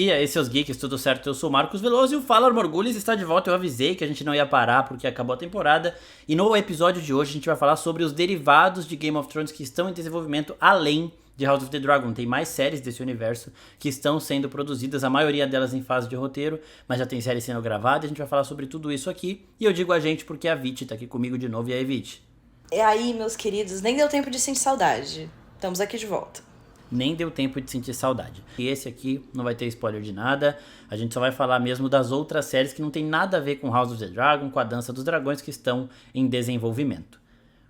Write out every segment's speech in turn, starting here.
E aí, seus geeks, tudo certo? Eu sou o Marcos Veloso e o Fala Morgulhos está de volta. Eu avisei que a gente não ia parar porque acabou a temporada. E no episódio de hoje a gente vai falar sobre os derivados de Game of Thrones que estão em desenvolvimento além de House of the Dragon. Tem mais séries desse universo que estão sendo produzidas, a maioria delas em fase de roteiro, mas já tem série sendo gravada. A gente vai falar sobre tudo isso aqui. E eu digo a gente porque a Vit tá aqui comigo de novo. E aí, Vit? E aí, meus queridos, nem deu tempo de sentir saudade. Estamos aqui de volta. Nem deu tempo de sentir saudade. E esse aqui não vai ter spoiler de nada. A gente só vai falar mesmo das outras séries que não tem nada a ver com House of the Dragon, com a Dança dos Dragões, que estão em desenvolvimento.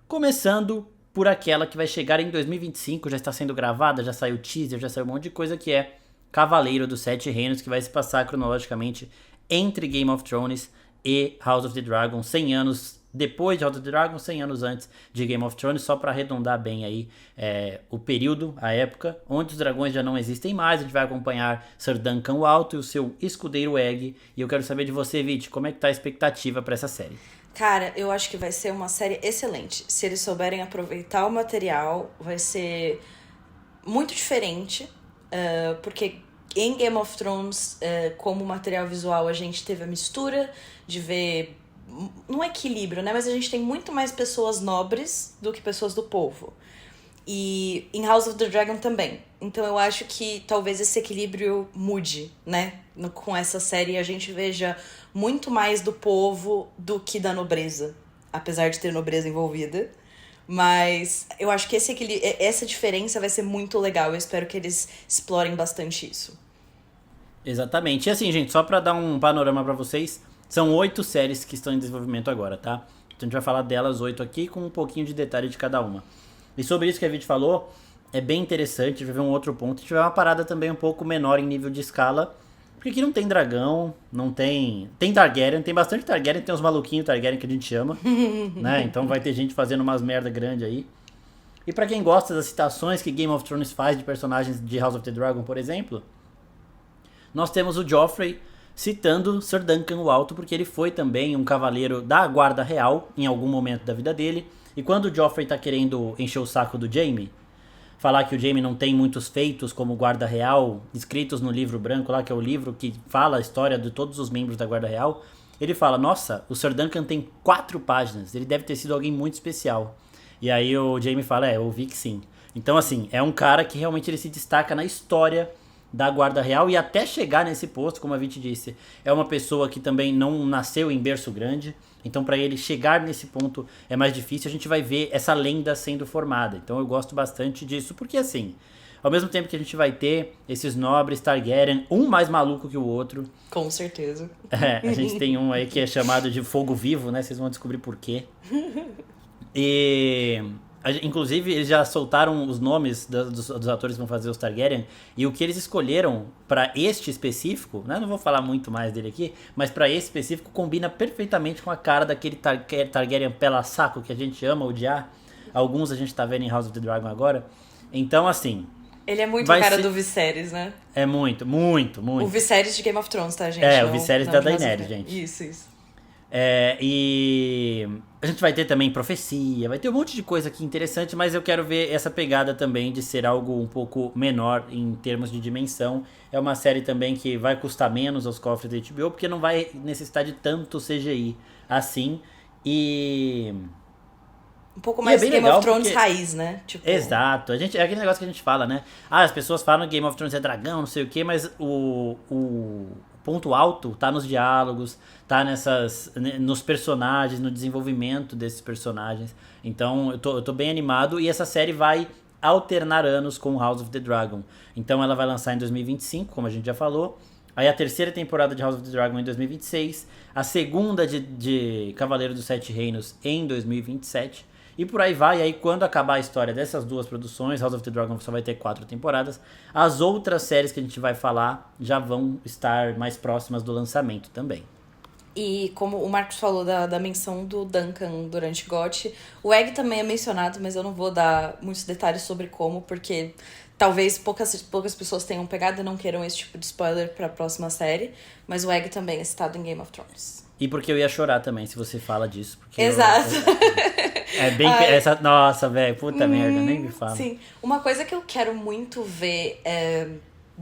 Começando por aquela que vai chegar em 2025, já está sendo gravada, já saiu teaser, já saiu um monte de coisa, que é Cavaleiro dos Sete Reinos, que vai se passar cronologicamente entre Game of Thrones e House of the Dragon, 100 anos depois de House of the Dragon, 100 anos antes de Game of Thrones, só para arredondar bem aí o período, a época, onde os dragões já não existem mais. A gente vai acompanhar Sir Duncan o Alto e o seu escudeiro Egg. E eu quero saber de você, Vit, como é que tá a expectativa para essa série? Cara, eu acho que vai ser uma série excelente. Se eles souberem aproveitar o material, vai ser muito diferente, porque em Game of Thrones, como material visual, a gente teve a mistura de ver, não é equilíbrio, né? Mas a gente tem muito mais pessoas nobres do que pessoas do povo. E em House of the Dragon também. Então eu acho que talvez esse equilíbrio mude, né? Com essa série a gente veja muito mais do povo do que da nobreza. Apesar de ter nobreza envolvida. Mas eu acho que essa diferença vai ser muito legal. Eu espero que eles explorem bastante isso. Exatamente. E assim, gente, só para dar um panorama para vocês, são 8 séries que estão em desenvolvimento agora, tá? Então a gente vai falar delas 8 aqui, com um pouquinho de detalhe de cada uma. E sobre isso que a Vit falou, é bem interessante, a gente vai ver um outro ponto. A gente vai ver uma parada também um pouco menor em nível de escala, porque aqui não tem dragão, não tem... Tem Targaryen, tem bastante Targaryen, tem uns maluquinhos Targaryen que a gente chama, né? Então vai ter gente fazendo umas merda grande aí. E pra quem gosta das citações que Game of Thrones faz de personagens de House of the Dragon, por exemplo, nós temos o Joffrey citando Sir Duncan o Alto, porque ele foi também um cavaleiro da Guarda Real em algum momento da vida dele. E quando o Joffrey tá querendo encher o saco do Jaime, falar que o Jaime não tem muitos feitos como Guarda Real, escritos no livro branco lá, que é o livro que fala a história de todos os membros da Guarda Real, ele fala, nossa, o Sir Duncan tem 4 páginas, ele deve ter sido alguém muito especial. E aí o Jaime fala, eu vi que sim. Então assim, é um cara que realmente ele se destaca na história da Guarda Real, e até chegar nesse posto, como a Vit disse, é uma pessoa que também não nasceu em berço grande, então para ele chegar nesse ponto é mais difícil. A gente vai ver essa lenda sendo formada, então eu gosto bastante disso, porque assim, ao mesmo tempo que a gente vai ter esses nobres Targaryen, um mais maluco que o outro. Com certeza. A gente tem um aí que é chamado de Fogo Vivo, né, vocês vão descobrir por quê. E... inclusive, eles já soltaram os nomes dos atores que vão fazer os Targaryen, e o que eles escolheram para este específico, né, não vou falar muito mais dele aqui, mas para esse específico combina perfeitamente com a cara daquele Targaryen pela-saco que a gente ama odiar. Alguns a gente tá vendo em House of the Dragon agora. Então, assim... Ele é muito a cara do Viserys, né? É muito, muito, muito. O Viserys de Game of Thrones, tá, gente? O Viserys da Daenerys, gente. Isso. E a gente vai ter também profecia, vai ter um monte de coisa aqui interessante, mas eu quero ver essa pegada também de ser algo um pouco menor em termos de dimensão. É uma série também que vai custar menos aos cofres da HBO, porque não vai necessitar de tanto CGI assim. E... um pouco mais Game of Thrones porque... raiz, né? Tipo... Exato. É aquele negócio que a gente fala, né? As pessoas falam que Game of Thrones é dragão, não sei o quê, mas o ponto alto tá nos diálogos, tá nos personagens, no desenvolvimento desses personagens. Então eu tô bem animado, e essa série vai alternar anos com House of the Dragon. Então ela vai lançar em 2025, como a gente já falou. Aí a terceira temporada de House of the Dragon em 2026, a segunda de Cavaleiro dos Sete Reinos em 2027. E por aí vai. E aí quando acabar a história dessas duas produções, House of the Dragon só vai ter 4 temporadas, as outras séries que a gente vai falar já vão estar mais próximas do lançamento também. E como o Marcos falou da menção do Duncan durante GOT, o Egg também é mencionado, mas eu não vou dar muitos detalhes sobre como, porque talvez poucas pessoas tenham pegado e não queiram esse tipo de spoiler para a próxima série, mas o Egg também é citado em Game of Thrones. E porque eu ia chorar também se você fala disso. Porque exato. É bem... nossa, velho, puta merda, nem me fala. Sim. Uma coisa que eu quero muito ver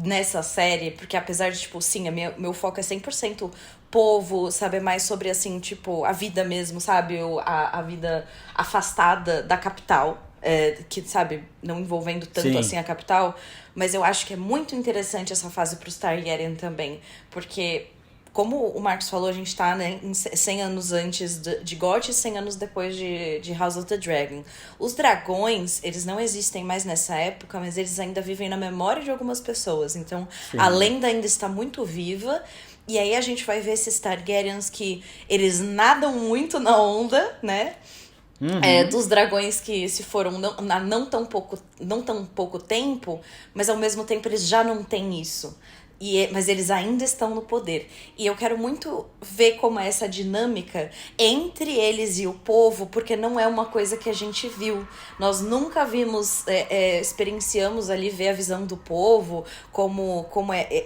nessa série, porque apesar de, tipo, sim, meu foco é 100% povo, saber mais sobre, assim, tipo, a vida mesmo, sabe? A vida afastada da capital, que, sabe, não envolvendo tanto, Sim. assim, a capital, mas eu acho que é muito interessante essa fase pros Targaryen também, porque... Como o Marcos falou, a gente tá, né, 100 anos antes de GOT e 100 anos depois de House of the Dragon. Os dragões, eles não existem mais nessa época, mas eles ainda vivem na memória de algumas pessoas. Então, Sim. a lenda ainda está muito viva. E aí a gente vai ver esses Targaryens que eles nadam muito na onda, né? Dos dragões que se foram não tão pouco tempo, mas ao mesmo tempo eles já não têm isso. Mas eles ainda estão no poder. E eu quero muito ver como é essa dinâmica entre eles e o povo, porque não é uma coisa que a gente viu. Nós nunca vimos, experienciamos ali ver a visão do povo, como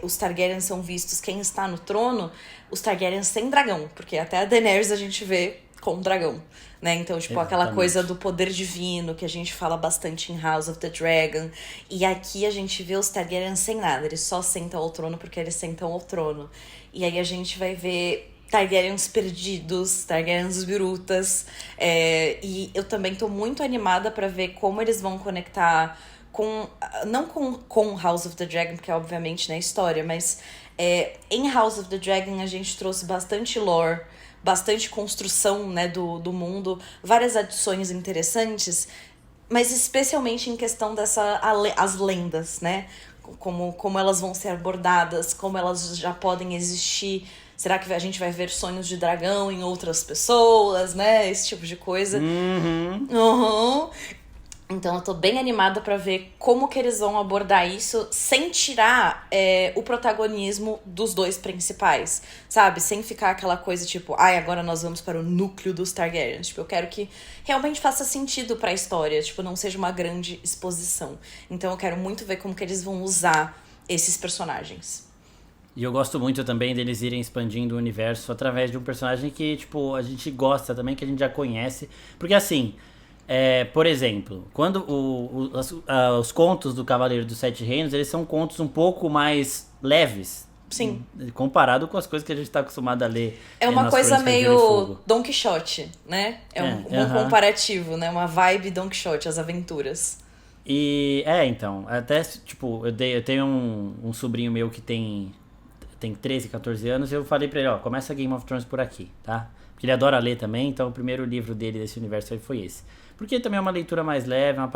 os Targaryens são vistos, quem está no trono. Os Targaryens sem dragão, porque até a Daenerys a gente vê com dragão. Né? Então, tipo, aquela coisa do poder divino que a gente fala bastante em House of the Dragon. E aqui a gente vê os Targaryen sem nada. Eles só sentam ao trono porque eles sentam ao trono. E aí a gente vai ver Targaryens perdidos, Targaryens birutas. E eu também tô muito animada pra ver como eles vão conectar não com House of the Dragon, porque é obviamente na história, mas em House of the Dragon a gente trouxe bastante lore, bastante construção, né, do mundo, várias adições interessantes, mas especialmente em questão as lendas, né? Como elas vão ser abordadas, como elas já podem existir. Será que a gente vai ver sonhos de dragão em outras pessoas, né? Esse tipo de coisa. Então eu tô bem animada pra ver como que eles vão abordar isso sem tirar o protagonismo dos dois principais, sabe? Sem ficar aquela coisa tipo, agora nós vamos para o núcleo dos Targaryens. Tipo, eu quero que realmente faça sentido pra história, tipo, não seja uma grande exposição. Então eu quero muito ver como que eles vão usar esses personagens. E eu gosto muito também deles irem expandindo o universo através de um personagem que, tipo, a gente gosta também, que a gente já conhece. Porque assim... por exemplo, quando os contos do Cavaleiro dos Sete Reinos, eles são contos um pouco mais leves. Sim. Comparado com as coisas que a gente está acostumado a ler. É uma coisa meio Don Quixote, né? Um bom comparativo, né? Uma vibe Don Quixote, as aventuras. E, então, até, tipo, eu tenho um sobrinho meu que tem 13, 14 anos, e eu falei pra ele, começa Game of Thrones por aqui, tá? Porque ele adora ler também, então o primeiro livro dele desse universo aí foi esse. Porque também é uma leitura mais leve, uma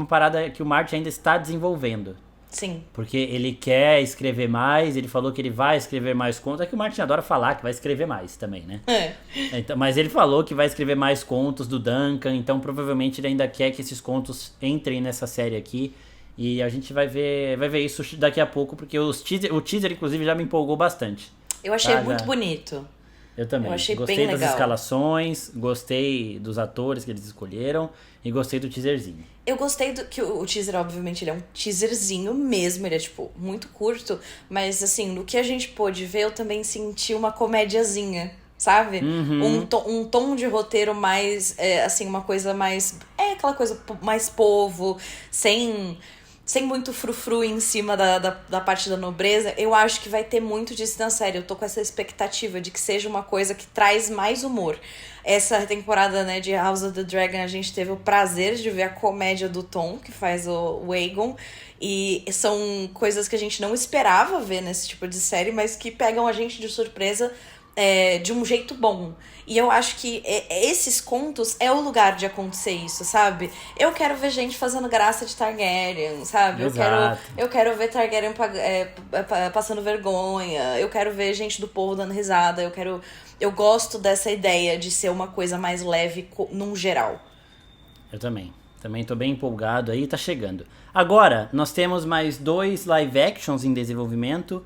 parada que o Martin ainda está desenvolvendo. Sim. Porque ele quer escrever mais, ele falou que ele vai escrever mais contos. É que o Martin adora falar que vai escrever mais também, né? Então, mas ele falou que vai escrever mais contos do Duncan, então provavelmente ele ainda quer que esses contos entrem nessa série aqui. E a gente vai ver isso daqui a pouco, porque o teaser inclusive já me empolgou bastante. Eu achei muito bonito. Eu também. Eu achei gostei bem das legal. Escalações, gostei dos atores que eles escolheram e gostei do teaserzinho. Eu gostei que o teaser, obviamente, ele é um teaserzinho mesmo, ele é, tipo, muito curto, mas, assim, no que a gente pôde ver, eu também senti uma comédiazinha, sabe? Um tom de roteiro mais, assim, uma coisa mais... aquela coisa mais povo, sem muito frufru em cima da parte da nobreza. Eu acho que vai ter muito disso na série. Eu tô com essa expectativa de que seja uma coisa que traz mais humor. Essa temporada, né, de House of the Dragon, a gente teve o prazer de ver a comédia do Tom, que faz o Aegon. E são coisas que a gente não esperava ver nesse tipo de série, mas que pegam a gente de surpresa de um jeito bom. E eu acho que esses contos é o lugar de acontecer isso, sabe? Eu quero ver gente fazendo graça de Targaryen, sabe? Eu quero ver Targaryen passando vergonha. Eu quero ver gente do povo dando risada. Eu gosto dessa ideia de ser uma coisa mais leve num geral. Eu também. Também tô bem empolgado aí, tá chegando. Agora, nós temos mais 2 live actions em desenvolvimento.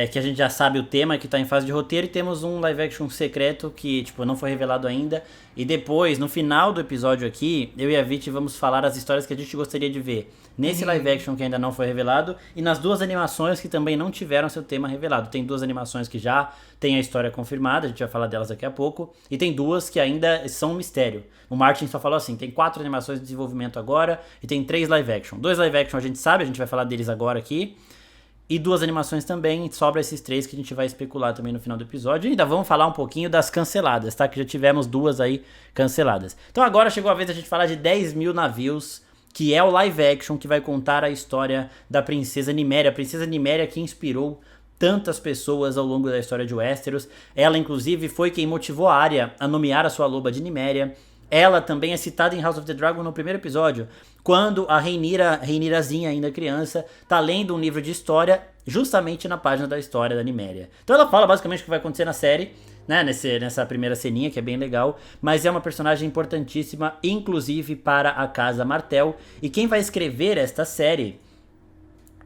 Que a gente já sabe o tema, que tá em fase de roteiro, e temos um live action secreto que, tipo, não foi revelado ainda. E depois, no final do episódio aqui, eu e a Viti vamos falar as histórias que a gente gostaria de ver nesse live action que ainda não foi revelado, e nas 2 animações que também não tiveram seu tema revelado. Tem 2 animações que já tem a história confirmada, a gente vai falar delas daqui a pouco, e tem 2 que ainda são um mistério. O Martin só falou assim, tem 4 animações de desenvolvimento agora, e tem 3 live action. 2 live action a gente sabe, a gente vai falar deles agora aqui. e 2 animações também. Sobra esses 3 que a gente vai especular também no final do episódio. E ainda vamos falar um pouquinho das canceladas, tá? Que já tivemos 2 aí canceladas. Então agora chegou a vez da gente falar de 10 Mil Navios, que é o live action que vai contar a história da Princesa Nymeria. A Princesa Nymeria que inspirou tantas pessoas ao longo da história de Westeros. Ela, inclusive, foi quem motivou a Arya a nomear a sua loba de Nymeria. Ela também é citada em House of the Dragon no primeiro episódio, quando a Rhaenyrazinha, ainda criança, tá lendo um livro de história justamente na página da história da Nymeria. Então ela fala basicamente o que vai acontecer na série, né, nessa primeira ceninha, que é bem legal, mas é uma personagem importantíssima, inclusive para a Casa Martell. E quem vai escrever esta série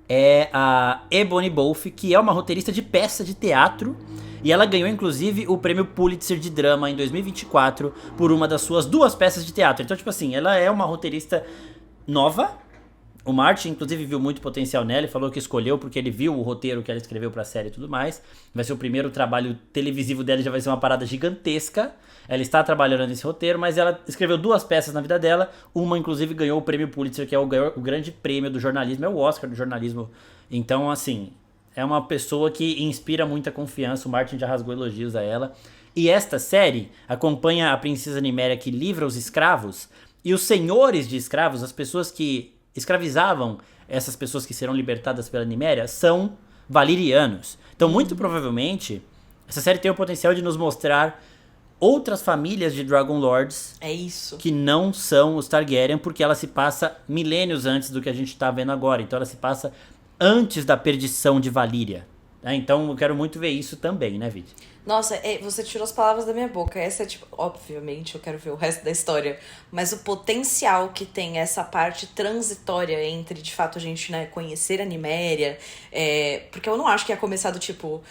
é a Ebony Wolf, que é uma roteirista de peça de teatro, e ela ganhou inclusive o prêmio Pulitzer de drama em 2024 por uma das suas 2 peças de teatro. Então, tipo assim, ela é uma roteirista nova. O Martin, inclusive, viu muito potencial nela e falou que escolheu porque ele viu o roteiro que ela escreveu pra série e tudo mais. Vai ser o primeiro trabalho televisivo dela, já vai ser uma parada gigantesca. Ela está trabalhando nesse roteiro, mas ela escreveu 2 peças na vida dela. Uma, inclusive, ganhou o prêmio Pulitzer, que é o grande prêmio do jornalismo, é o Oscar do jornalismo. Então, assim, é uma pessoa que inspira muita confiança. O Martin já rasgou elogios a ela. E esta série acompanha a princesa Nymeria que livra os escravos e os senhores de escravos, as pessoas que escravizavam essas pessoas que serão libertadas pela Nymeria, são valirianos. Então, muito provavelmente, essa série tem o potencial de nos mostrar outras famílias de Dragon Lords. É isso. Que não são os Targaryen, porque ela se passa milênios antes do que a gente tá vendo agora. Então ela se passa antes da perdição de Valíria. Então eu quero muito ver isso também, né, Vidi? Nossa, você tirou as palavras da minha boca. Essa é tipo, obviamente, eu quero ver o resto da história. Mas o potencial que tem essa parte transitória entre, de fato, a gente, né, conhecer a Nymeria. Porque eu não acho que ia começar do tipo.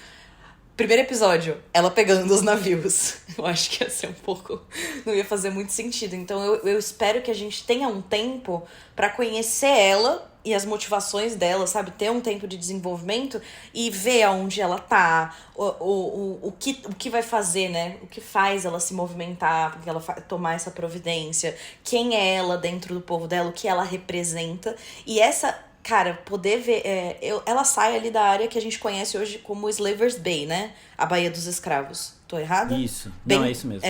Primeiro episódio, ela pegando os navios. Eu acho que ia ser um pouco. Não ia fazer muito sentido. Então eu espero que a gente tenha um tempo pra conhecer ela e as motivações dela, sabe? Ter um tempo de desenvolvimento e ver aonde ela tá, o que vai fazer, né? O que faz ela se movimentar, porque ela tomar essa providência, quem é ela dentro do povo dela, o que ela representa. E essa, cara, poder ver. Ela sai ali da área que a gente conhece hoje como Slavers Bay, né? A Baía dos Escravos. Tô errada? Isso. Não, é isso mesmo.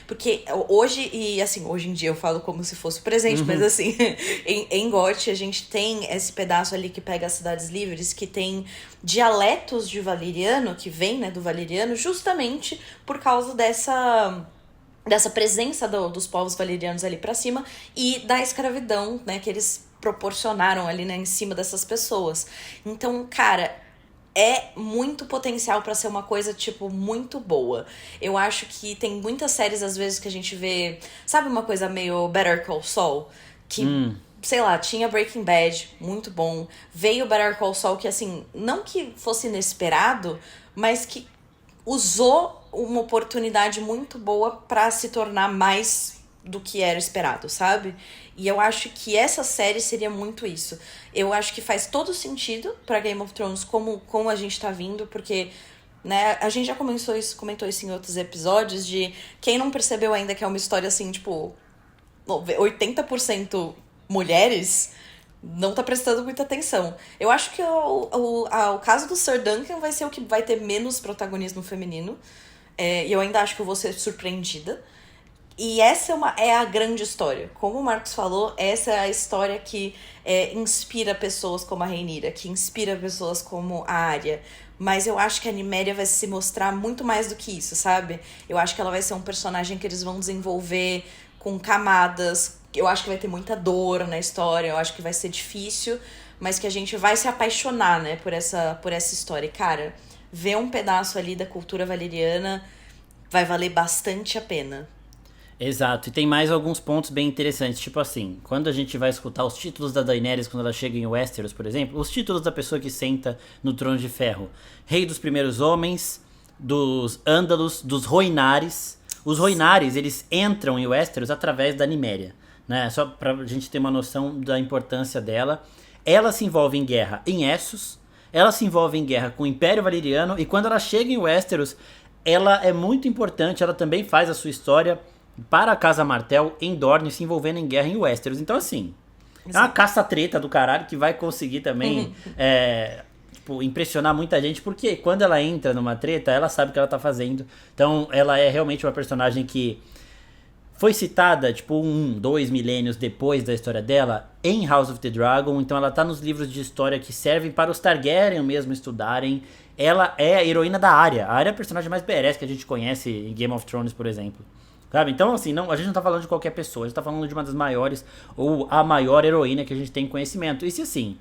Porque hoje, e assim, hoje em dia eu falo como se fosse o presente, mas assim, em GOT a gente tem esse pedaço ali que pega as cidades livres, que tem dialetos de valiriano, que vem, né, do valiriano, justamente por causa dessa presença dos povos valirianos ali pra cima e da escravidão, né, que eles proporcionaram ali, né, em cima dessas pessoas. Então, cara, é muito potencial pra ser uma coisa, tipo, muito boa. Eu acho que tem muitas séries, às vezes, que a gente vê... Sabe uma coisa meio Better Call Saul? Que, sei lá, tinha Breaking Bad, muito bom. Veio Better Call Saul, que, assim, não que fosse inesperado, mas que usou uma oportunidade muito boa pra se tornar mais do que era esperado, sabe? E eu acho que essa série seria muito isso. Eu acho que faz todo sentido pra Game of Thrones como a gente tá vindo, porque, né, a gente já comentou isso em outros episódios, de quem não percebeu ainda que é uma história assim, tipo, 80% mulheres, não tá prestando muita atenção. Eu acho que o caso do Sir Duncan vai ser o que vai ter menos protagonismo feminino. E eu ainda acho que eu vou ser surpreendida. E essa é a grande história. Como o Marcos falou, essa é a história que inspira pessoas como a Rhaenyra, que inspira pessoas como a Arya. Mas eu acho que a Nymeria vai se mostrar muito mais do que isso, sabe? Eu acho que ela vai ser um personagem que eles vão desenvolver com camadas. Eu acho que vai ter muita dor na história, eu acho que vai ser difícil, mas que a gente vai se apaixonar, né, por essa história. E, cara, ver um pedaço ali da cultura valeriana vai valer bastante a pena. Exato, e tem mais alguns pontos bem interessantes, tipo assim, quando a gente vai escutar os títulos da Daenerys quando ela chega em Westeros, por exemplo, os títulos da pessoa que senta no trono de ferro: Rei dos Primeiros Homens, dos Ândalos, dos Rhoynares. Os Rhoynares, eles entram em Westeros através da Nymeria, né? Só pra gente ter uma noção da importância dela. Ela se envolve em guerra em Essos, ela se envolve em guerra com o Império Valeriano, e quando ela chega em Westeros, ela é muito importante, ela também faz a sua história para a Casa Martell em Dorne, se envolvendo em guerra em Westeros. Então, assim, é uma caça-treta do caralho que vai conseguir também tipo, impressionar muita gente, porque quando ela entra numa treta, ela sabe o que ela tá fazendo. Então, ela é realmente uma personagem que foi citada, tipo, 2 milênios depois da história dela, em House of the Dragon. Então ela tá nos livros de história que servem para os Targaryen mesmo estudarem. Ela é a heroína da Arya. A Arya é a personagem mais badass que a gente conhece em Game of Thrones, por exemplo. Sabe? Então, assim, não, a gente não tá falando de qualquer pessoa. A gente tá falando de uma das maiores, ou a maior heroína que a gente tem conhecimento. E se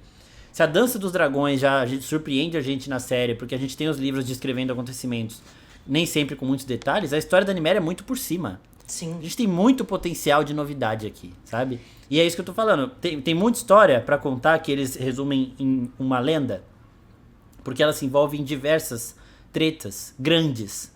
a Dança dos Dragões já surpreende a gente na série, porque a gente tem os livros descrevendo acontecimentos, nem sempre com muitos detalhes, a história da Nymeria é muito por cima. Sim. A gente tem muito potencial de novidade aqui, sabe? E é isso que eu tô falando. Tem muita história pra contar que eles resumem em uma lenda, porque ela se envolve em diversas tretas grandes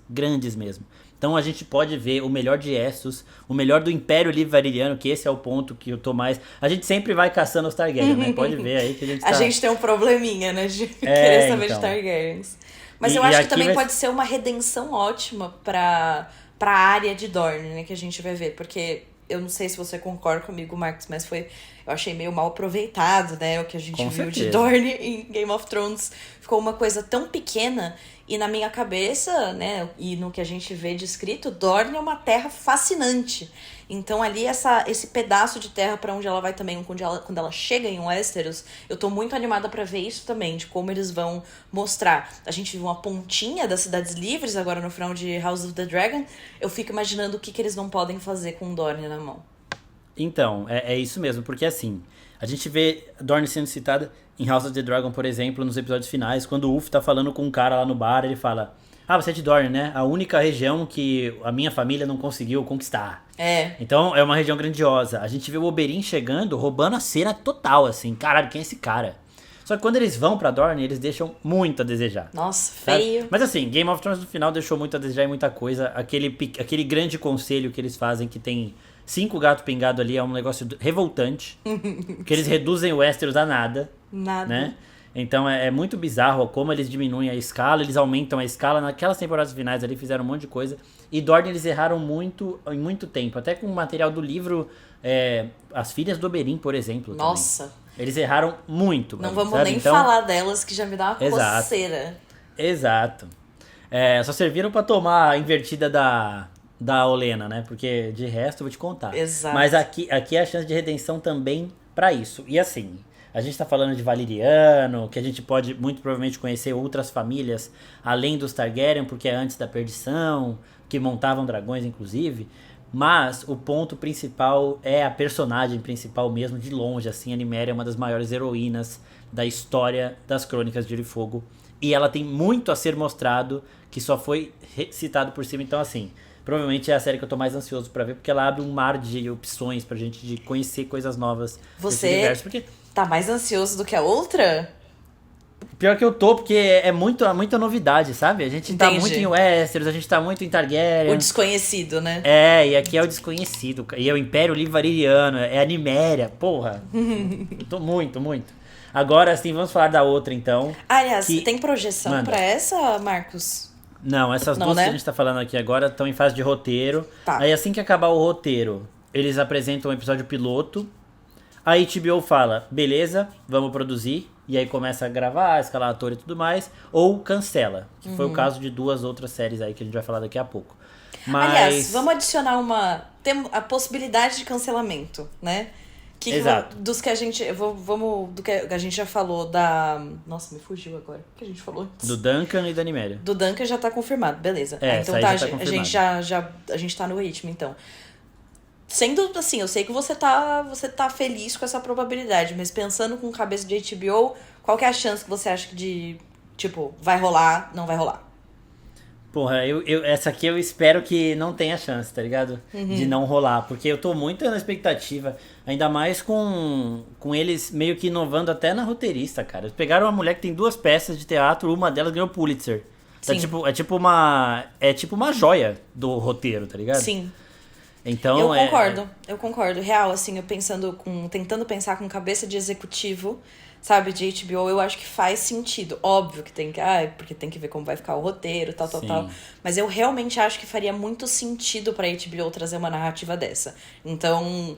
mesmo. Então a gente pode ver o melhor de Essos, o melhor do Império Livre Valyriano, que esse é o ponto que eu tô mais... A gente sempre vai caçando os Targaryen, né? Pode ver aí que a gente tá... A gente tem um probleminha, né? De querer saber de Targaryens. Mas eu acho que também pode ser uma redenção ótima pra área de Dorne, né? Que a gente vai ver. Porque eu não sei se você concorda comigo, Marcos, mas eu achei meio mal aproveitado, né? O que a gente viu de Dorne em Game of Thrones. Ficou uma coisa tão pequena. E na minha cabeça, né, e no que a gente vê descrito, Dorne é uma terra fascinante. Então ali esse pedaço de terra pra onde ela vai também, quando ela chega em Westeros, eu tô muito animada pra ver isso também, de como eles vão mostrar. A gente viu uma pontinha das Cidades Livres agora no final de House of the Dragon. Eu fico imaginando o que eles não podem fazer com Dorne na mão. Então, é isso mesmo, porque assim, a gente vê Dorne sendo citada em House of the Dragon, por exemplo, nos episódios finais, quando o Ulf tá falando com um cara lá no bar, ele fala: ah, você é de Dorne, né? A única região que a minha família não conseguiu conquistar. É. Então, é uma região grandiosa. A gente vê o Oberyn chegando, roubando a cena total, assim. Caralho, quem é esse cara? Só que quando eles vão pra Dorne, eles deixam muito a desejar. Nossa, sabe? feio. Mas assim, Game of Thrones no final deixou muito a desejar em muita coisa. Aquele grande conselho que eles fazem, que tem 5 gatos pingados ali, é um negócio revoltante. Que eles reduzem o Westeros a nada. Nada. Né? Então é muito bizarro como eles diminuem a escala, eles aumentam a escala. Naquelas temporadas finais ali fizeram um monte de coisa. E Dorne eles erraram muito em muito tempo. Até com o material do livro As Filhas do Oberyn, por exemplo. Nossa. Também. Eles erraram muito. Não vamos sabe? nem Então, falar delas, que já me dá uma coceira. Exato. Só serviram pra tomar a invertida da Olenna, né? Porque de resto eu vou te contar. Exato. Mas aqui é a chance de redenção também pra isso. E assim... A gente tá falando de Valyriano, que a gente pode muito provavelmente conhecer outras famílias além dos Targaryen, porque é antes da perdição, que montavam dragões inclusive. Mas o ponto principal é a personagem principal mesmo, de longe. Assim, a Nymeria é uma das maiores heroínas da história das Crônicas de Gelo e Fogo. E ela tem muito a ser mostrado, que só foi citado por cima. Então assim, provavelmente é a série que eu tô mais ansioso pra ver, porque ela abre um mar de opções pra gente de conhecer coisas novas desse universo. Porque... tá mais ansioso do que a outra? Pior que eu tô, porque é muita novidade, sabe? A gente tá muito em Westeros, a gente tá muito em Targaryen. O desconhecido, né? E aqui é o desconhecido. E é o Império Livre Valyriano, é a Nymeria, porra. Eu tô muito. Agora sim, vamos falar da outra então. Aliás, tem projeção pra essa, Marcos? Não, essas duas, né, que a gente tá falando aqui agora estão em fase de roteiro. Tá. Aí assim que acabar o roteiro, eles apresentam um episódio piloto. A HBO fala, beleza, vamos produzir. E aí começa a gravar, escalar ator e tudo mais. Ou cancela. Que foi o caso de 2 outras séries aí que a gente vai falar daqui a pouco. Mas... Aliás, vamos adicionar a possibilidade de cancelamento, né? Exato. Dos que a gente... Vamos... Do que a gente já falou da... Nossa, me fugiu agora. O que a gente falou antes? Do Duncan e da Nymeria. Do Duncan já tá confirmado, beleza. Então tá, a gente tá no ritmo, então. Sendo assim, eu sei que você tá feliz com essa probabilidade, mas pensando com cabeça de HBO, qual que é a chance que você acha de, tipo, vai rolar, não vai rolar? Porra, essa aqui eu espero que não tenha chance, tá ligado? De não rolar, porque eu tô muito na expectativa, ainda mais com eles meio que inovando até na roteirista, cara. Eles pegaram uma mulher que tem 2 peças de teatro, uma delas ganhou Pulitzer. É tipo uma joia do roteiro, tá ligado? Sim. Então, eu concordo. Real, assim, tentando pensar com cabeça de executivo, sabe, de HBO, eu acho que faz sentido. Óbvio que porque tem que ver como vai ficar o roteiro, tal. Mas eu realmente acho que faria muito sentido pra HBO trazer uma narrativa dessa. Então,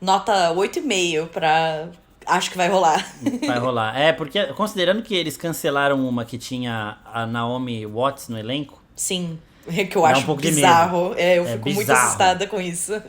nota 8,5 pra Acho que vai rolar. Vai rolar. É, porque considerando que eles cancelaram uma que tinha a Naomi Watts no elenco. Sim, que eu Dá acho um pouco bizarro. Eu É fico muito bizarro. assustada com isso.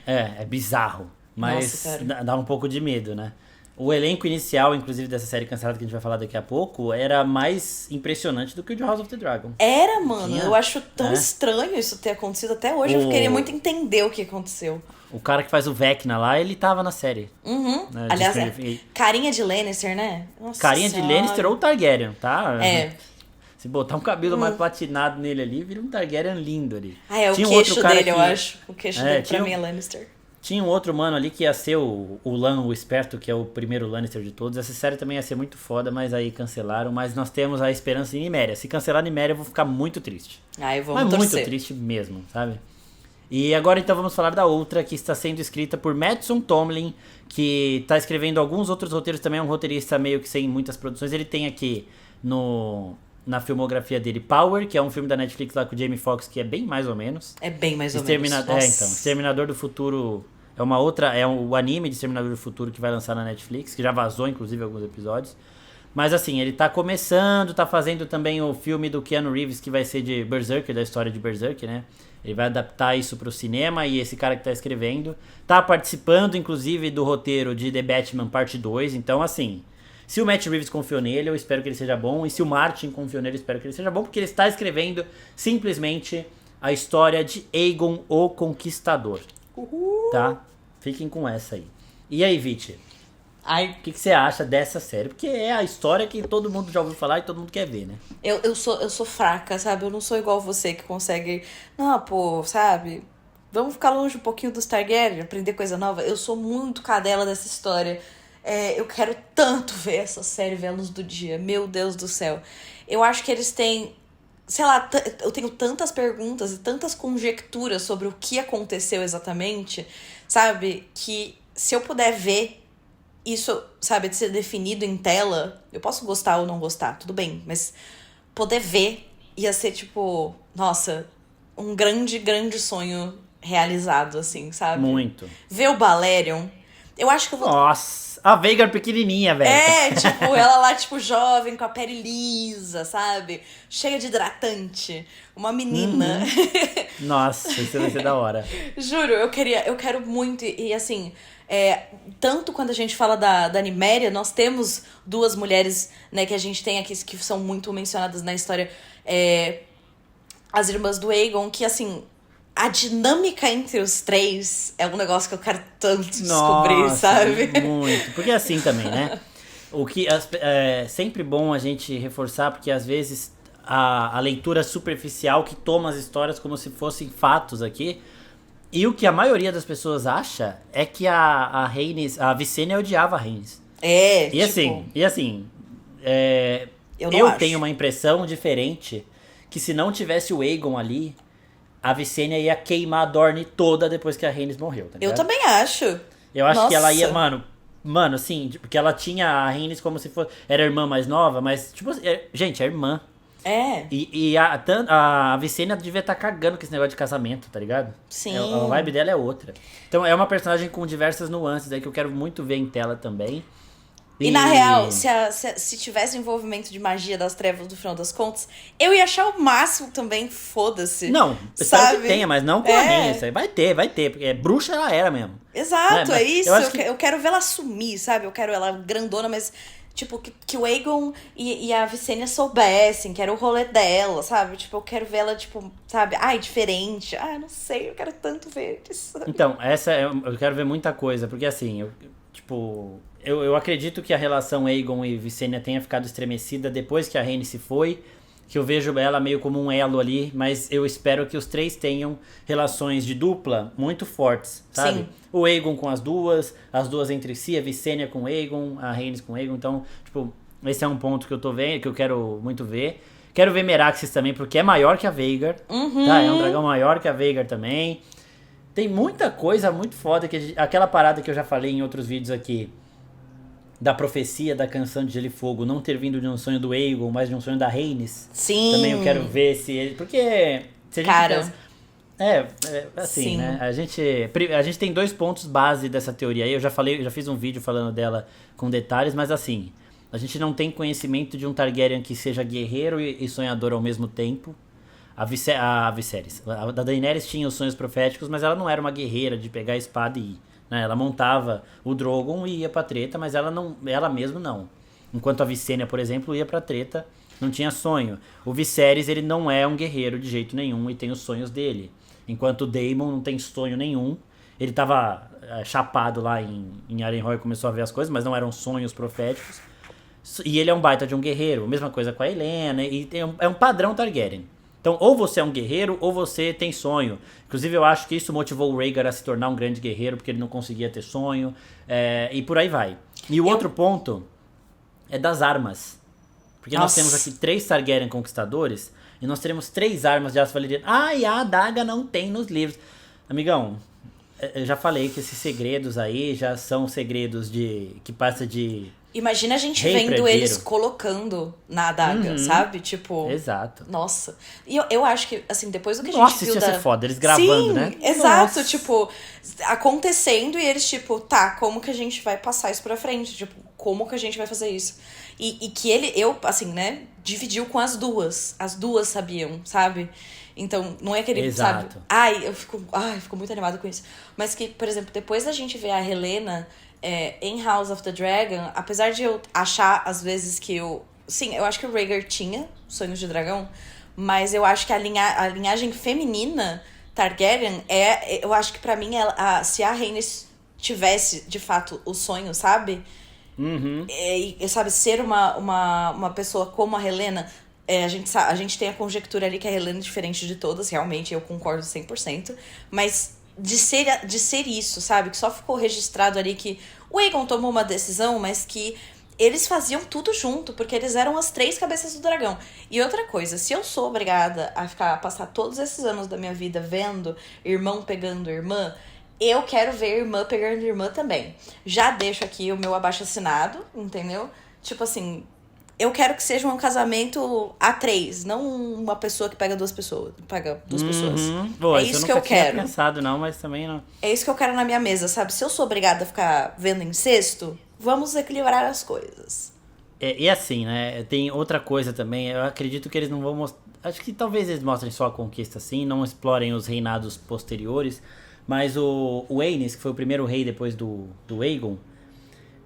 É bizarro. Mas Nossa, cara. dá um pouco de medo, né? O elenco inicial, inclusive, dessa série cancelada que a gente vai falar daqui a pouco, era mais impressionante do que o de House of the Dragon. Era, mano. Tinha, Eu acho tão é. estranho isso ter acontecido. Até hoje eu queria muito entender o que aconteceu. O cara que faz o Vecna lá, ele tava na série. Uhum. Né, Aliás, Stranger- carinha de Lannister, né? Nossa Carinha de Senhora. Lannister ou Targaryen, tá? É. Se botar um cabelo mais platinado nele ali, vira um Targaryen lindo ali. Ah, é o Tinha um queixo outro cara dele, eu que- acho. O queixo dele pra tinha mim é Lannister. Tinha um outro mano ali que ia ser o Lan, o esperto, que é o primeiro Lannister de todos. Essa série também ia ser muito foda, mas aí cancelaram. Mas nós temos a esperança em Nymeria. Se cancelar Nymeria, eu vou ficar muito triste. Ai, Mas vamos torcer. muito triste mesmo, sabe? E agora então vamos falar da outra, que está sendo escrita por Mattson Tomlin, que está escrevendo alguns outros roteiros também, é um roteirista meio que sem muitas produções. Ele tem aqui na filmografia dele Power, que é um filme da Netflix lá com o Jamie Foxx, que é bem mais ou menos. É bem mais ou menos. Então, Exterminador do Futuro é o anime de Exterminador do Futuro que vai lançar na Netflix, que já vazou inclusive alguns episódios. Mas assim, ele tá começando, tá fazendo também o filme do Keanu Reeves, que vai ser de Berserker, da história de Berserker, né? Ele vai adaptar isso pro cinema e esse cara que tá escrevendo tá participando, inclusive, do roteiro de The Batman Parte 2. Então, assim, se o Matt Reeves confiou nele, eu espero que ele seja bom. E se o Martin confiou nele, eu espero que ele seja bom, porque ele está escrevendo simplesmente a história de Aegon o Conquistador. Uhul. Tá? Fiquem com essa aí. E aí, Viti? Ai, O que você acha dessa série? Porque é a história que todo mundo já ouviu falar e todo mundo quer ver, né? eu sou fraca, sabe? Eu não sou igual você que consegue. Não, pô, sabe? Vamos ficar longe um pouquinho dos Targaryen, aprender coisa nova. Eu sou muito cadela dessa história. Eu quero tanto ver essa série ver a luz do dia. Meu Deus do céu. Eu acho que eles têm. Sei lá, eu tenho tantas perguntas e tantas conjecturas sobre o que aconteceu exatamente, sabe? Que se eu puder ver isso, sabe, de ser definido em tela, eu posso gostar ou não gostar, tudo bem, mas poder ver ia ser tipo, nossa, um grande, grande sonho realizado, assim, sabe? Muito. Ver o Balerion, eu acho que eu vou. Nossa, a Veigar pequenininha, velho. Tipo, ela lá, tipo, jovem, com a pele lisa, sabe? Cheia de hidratante. Uma menina. Nossa, isso vai ser da hora. Juro, eu quero muito. E assim, tanto quando a gente fala da Nymeria, nós temos duas mulheres, né, que a gente tem aqui que são muito mencionadas na história. As irmãs do Aegon, que assim, a dinâmica entre os três é um negócio que eu quero tanto descobrir, Nossa, sabe? muito. Porque é assim também, né? O que é sempre bom a gente reforçar, porque às vezes a leitura superficial que toma as histórias como se fossem fatos aqui. E o que a maioria das pessoas acha é que a Rhaenys, a Visenya odiava a Rhaenys. E assim, eu acho. tenho uma impressão diferente, que se não tivesse o Aegon ali, a Visenya ia queimar a Dorne toda depois que a Rhaenys morreu, tá ligado? Eu também acho. Eu acho que ela ia, Nossa. mano, assim, porque ela tinha a Rhaenys como se fosse, era a irmã mais nova, mas, tipo, gente, é irmã. E a Visenya devia estar cagando com esse negócio de casamento, tá ligado? Sim. A vibe dela é outra. Então é uma personagem com diversas nuances aí que eu quero muito ver em tela também. E na real, se tivesse envolvimento de magia das trevas no final das contas, eu ia achar o máximo também, foda-se. Não, espero sabe? que tenha, mas não com a Rhaenys. Vai ter, porque bruxa ela era mesmo. Exato, Né? é isso. Eu acho Eu quero ver ela sumir, sabe? Eu quero ela grandona, mas tipo, que o Aegon e a Visenya soubessem, que era o rolê dela, sabe? Tipo, eu quero ver ela, tipo, sabe? Ai, diferente. Ai, não sei, eu quero tanto ver isso. Então, eu quero ver muita coisa, porque assim, eu acredito que a relação Aegon e Visenya tenha ficado estremecida depois que a Rhaenys se foi, que eu vejo ela meio como um elo ali, mas eu espero que os três tenham relações de dupla muito fortes, sabe? Sim. O Aegon com as duas entre si, a Visenya com o Aegon, a Rhaenys com o Aegon, então, tipo, esse é um ponto que eu tô vendo, que eu quero muito ver. Quero ver Meraxes também, porque é maior que a Veigar, tá? É um dragão maior que a Veigar também. Tem muita coisa muito foda, aquela parada que eu já falei em outros vídeos aqui, da profecia da canção de Gelo e Fogo não ter vindo de um sonho do Aegon, mas de um sonho da Rhaenys. Sim. Também eu quero ver se ele... Porque... Se a gente Cara... pensa, Assim, Sim. né? A gente tem 2 pontos base dessa teoria aí. Eu já fiz um vídeo falando dela com detalhes, mas assim, a gente não tem conhecimento de um Targaryen que seja guerreiro e sonhador ao mesmo tempo. A Viserys. A Daenerys tinha os sonhos proféticos, mas ela não era uma guerreira de pegar a espada e ir. Né? Ela montava o Drogon e ia pra treta, mas ela mesma não. Enquanto a Visenya, por exemplo, ia pra treta, não tinha sonho. O Viserys, ele não é um guerreiro de jeito nenhum e tem os sonhos dele. Enquanto o Daemon não tem sonho nenhum. Ele tava chapado lá em Harrenhal e começou a ver as coisas, mas não eram sonhos proféticos. E ele é um baita de um guerreiro. Mesma coisa com a Helena. E é um padrão Targaryen. Então, ou você é um guerreiro, ou você tem sonho. Inclusive, eu acho que isso motivou o Rhaegar a se tornar um grande guerreiro, porque ele não conseguia ter sonho. E por aí vai. E o outro ponto é das armas. Porque nós temos aqui 3 Targaryen conquistadores, e nós teremos 3 armas de aço valeriano. E a adaga não tem nos livros. Amigão, eu já falei que esses segredos aí já são segredos que passa de... Imagina a gente Rei vendo Preveiro. eles colocando na adaga, sabe? Tipo... Exato. Nossa. E eu acho que, assim, depois do que a gente Nossa, viu isso ia ser foda, eles gravando, Sim, né? Exato, Nossa. tipo, acontecendo e eles, tipo, tá, como que a gente vai passar isso pra frente? Tipo, como que a gente vai fazer isso? E que assim, né, dividiu com as duas. As duas sabiam, sabe? Então, não é que ele, Exato. sabe? Eu fico muito animada com isso. Mas que, por exemplo, depois da gente ver a Helena em House of the Dragon, apesar de eu achar, às vezes, que Sim, eu acho que o Rhaegar tinha Sonhos de Dragão, mas eu acho que a linhagem feminina Targaryen eu acho que pra mim, se a Rhaenys tivesse, de fato, o sonho, sabe? Sabe, ser uma pessoa como a Helena... a gente tem a conjectura ali que a Helena é diferente de todas, realmente, eu concordo 100%, mas de ser isso, sabe? Que só ficou registrado ali que o Aegon tomou uma decisão, mas que eles faziam tudo junto, porque eles eram as 3 cabeças do dragão. E outra coisa, se eu sou obrigada a passar todos esses anos da minha vida vendo irmão pegando irmã, eu quero ver irmã pegando irmã também. Já deixo aqui o meu abaixo-assinado, entendeu? Tipo assim... Eu quero que seja um casamento a 3, não uma pessoa que pega 2 pessoas. Pô, É isso que eu nunca tinha quero. pensado, não, mas também não. É isso que eu quero na minha mesa, sabe? Se eu sou obrigada a ficar vendo incesto, vamos equilibrar as coisas. E assim, né? Tem outra coisa também. Eu acredito que eles não vão mostrar. Acho que talvez eles mostrem só a conquista assim, não explorem os reinados posteriores. Mas o Aenys, que foi o primeiro rei depois do Aegon,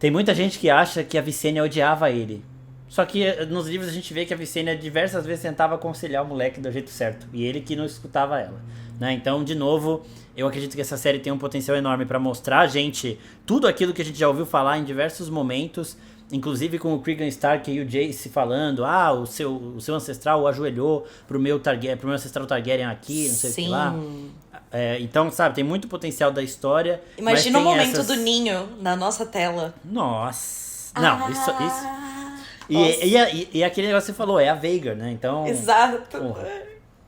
tem muita gente que acha que a Visenya odiava ele. Só que nos livros a gente vê que a Visenya diversas vezes tentava aconselhar o moleque do jeito certo. E ele que não escutava ela. Né? Então, de novo, eu acredito que essa série tem um potencial enorme pra mostrar a gente tudo aquilo que a gente já ouviu falar em diversos momentos. Inclusive com o Cregan Stark e o Jace falando: o seu ancestral ajoelhou pro meu ancestral Targaryen aqui, não sei o que lá. Então, sabe, tem muito potencial da história. Imagina o momento do ninho na nossa tela. Nossa. Não, isso... E aquele negócio que você falou, é a Vhagar, né? Então... Exato.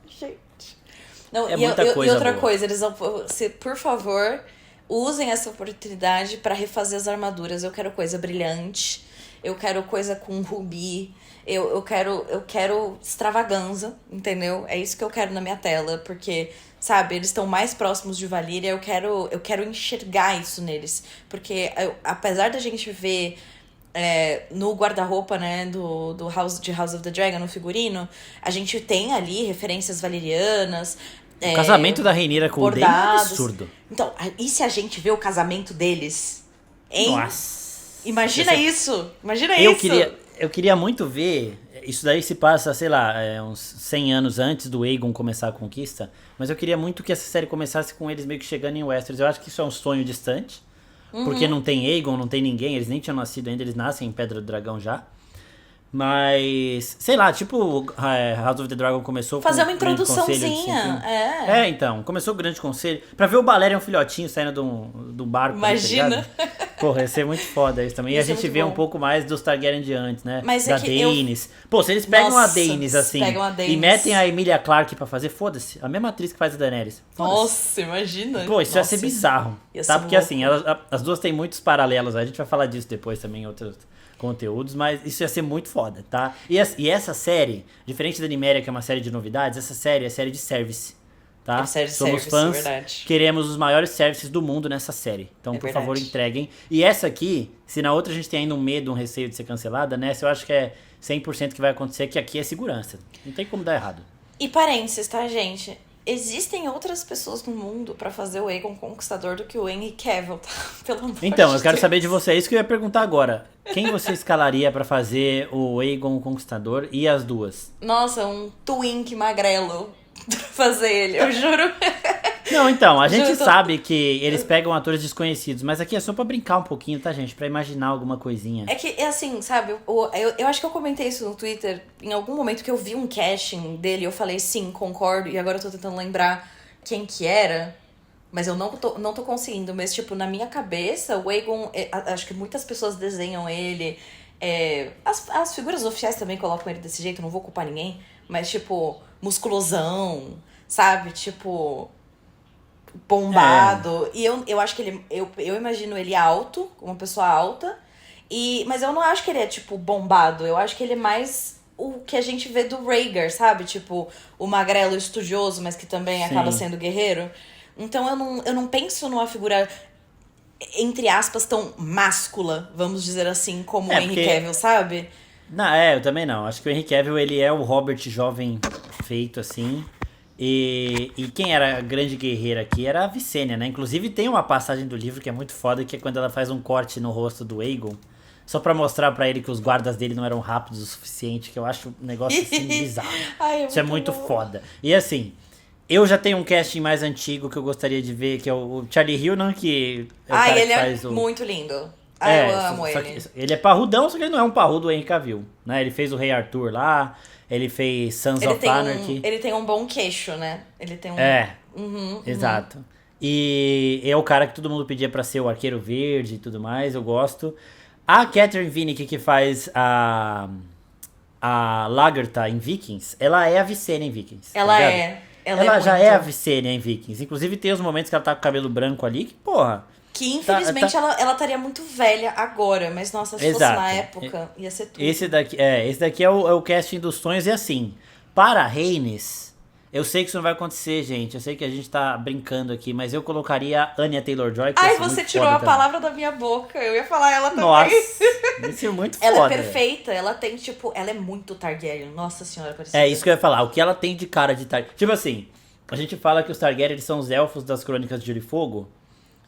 Gente. Não, muita coisa e outra boa. coisa, eles vão... por favor, usem essa oportunidade pra refazer as armaduras. Eu quero coisa brilhante. Eu quero coisa com rubi. Eu quero extravaganza, entendeu? É isso que eu quero na minha tela, porque... Sabe, eles estão mais próximos de Valíria. Eu quero enxergar isso neles. Porque apesar da gente ver... no guarda-roupa, né, de House of the Dragon, no figurino, a gente tem ali referências valerianas. O casamento da Rhaenyra com o Daemon é um absurdo. Então, e se a gente vê o casamento deles? Hein? Nossa. Imagina isso! Imagina isso! Eu queria muito ver... Isso daí se passa, sei lá, uns 100 anos antes do Aegon começar a conquista. Mas eu queria muito que essa série começasse com eles meio que chegando em Westeros. Eu acho que isso é um sonho distante. Porque não tem Aegon, não tem ninguém, eles nem tinham nascido ainda, eles nascem em Pedra do Dragão já. Mas, sei lá, tipo, House of the Dragon começou fazer com uma o Grande Conselho de introduçãozinha. Então, começou o Grande Conselho. Pra ver o Balerion filhotinho saindo do barco. Imagina. Ali, tá ligado? Porra, ia ser muito foda isso também. E a gente vê um pouco mais dos Targaryen de antes, né? Mas da Daenerys. Pô, se eles pegam a Daenerys assim e metem a Emilia Clarke pra fazer, foda-se. A mesma atriz que faz a Daenerys. Nossa, imagina. Pô, isso ia ser bizarro. Tá? Porque assim, as duas têm muitos paralelos. A gente vai falar disso depois também em outros conteúdos, mas isso ia ser muito foda, tá? E essa série, diferente da Nymeria, que é uma série de novidades, essa série é série de service. tá? É série de Somos service, fãs, verdade. queremos os maiores services do mundo nessa série. Então, por verdade. favor, entreguem. E essa aqui, se na outra a gente tem ainda um medo, um receio de ser cancelada, nessa eu acho que é 100% que vai acontecer, que aqui é segurança. Não tem como dar errado. E parênteses, tá, gente? Existem outras pessoas no mundo pra fazer o Aegon Conquistador do que o Henry Cavill, tá? Pelo amor Então, de eu quero Deus. saber de você, é isso que eu ia perguntar agora. Quem você escalaria pra fazer o Aegon Conquistador e as duas? Nossa, um twink magrelo pra fazer ele, eu juro. Não, então, a gente Juro, tô- sabe que eles pegam atores desconhecidos, mas aqui é só pra brincar um pouquinho, tá, gente? Pra imaginar alguma coisinha. É que, é assim, sabe, eu acho que eu comentei isso no Twitter em algum momento que eu vi um casting dele, eu falei sim, concordo, e agora eu tô tentando lembrar quem que era, mas eu não tô conseguindo, mas tipo, na minha cabeça, o Aegon, acho que muitas pessoas desenham ele, as figuras oficiais também colocam ele desse jeito, não vou culpar ninguém, mas tipo, musculosão, sabe, tipo... bombado. E eu acho que ele. Eu imagino ele alto, uma pessoa alta. Mas eu não acho que ele é, tipo, bombado. Eu acho que ele é mais o que a gente vê do Rhaegar, sabe? Tipo, o magrelo estudioso, mas que também Sim. acaba sendo guerreiro. Então eu não penso numa figura, entre aspas, tão máscula, vamos dizer assim, como o Henry porque- Cavill, sabe? Não, eu também não. Acho que o Henry Cavill, ele é o Robert jovem feito, assim. E quem era a grande guerreira aqui era a Visenya, né? Inclusive tem uma passagem do livro que é muito foda, que é quando ela faz um corte no rosto do Aegon, só pra mostrar pra ele que os guardas dele não eram rápidos o suficiente, que eu acho um negócio assim bizarro. Ai, Isso é muito bom. foda. E assim, eu já tenho um casting mais antigo que eu gostaria de ver, que é o Charlie Hunnam, que é o cara Ai, que ele é faz o... muito lindo. Ai, eu amo só ele. que ele é parrudão, só que ele não é um parrudo Henry Cavill, né? Ele fez o Rei Arthur lá, ele fez Sons of Anarchy. Ele tem um bom queixo, né? Ele tem um... Exato. E é o cara que todo mundo pedia pra ser o Arqueiro Verde e tudo mais, eu gosto. A Catherine Winnick, que faz a Lagertha em Vikings, ela é a Visenya em Vikings. tá Ela ligado? é. Ela já muito. é a Visenya em Vikings. Inclusive tem os momentos que ela tá com o cabelo branco ali, que porra... Que infelizmente ela estaria muito velha agora, mas nossa, se fosse Exato. na época, ia ser tudo. Esse daqui é o casting dos sonhos e assim, para Rhaenys, eu sei que isso não vai acontecer, gente. Eu sei que a gente tá brincando aqui, mas eu colocaria a Anya Taylor-Joy. que ia Ai, ser você muito tirou foda a também. palavra da minha boca. Eu ia falar ela também. Nossa, isso é muito Ela foda. é perfeita, ela tem, tipo, ela é muito Targaryen. Nossa senhora, parecida. É isso que eu ia falar. O que ela tem de cara de Targaryen. Tipo assim, a gente fala que os Targaryen eles são os elfos das Crônicas de Gelo e Fogo,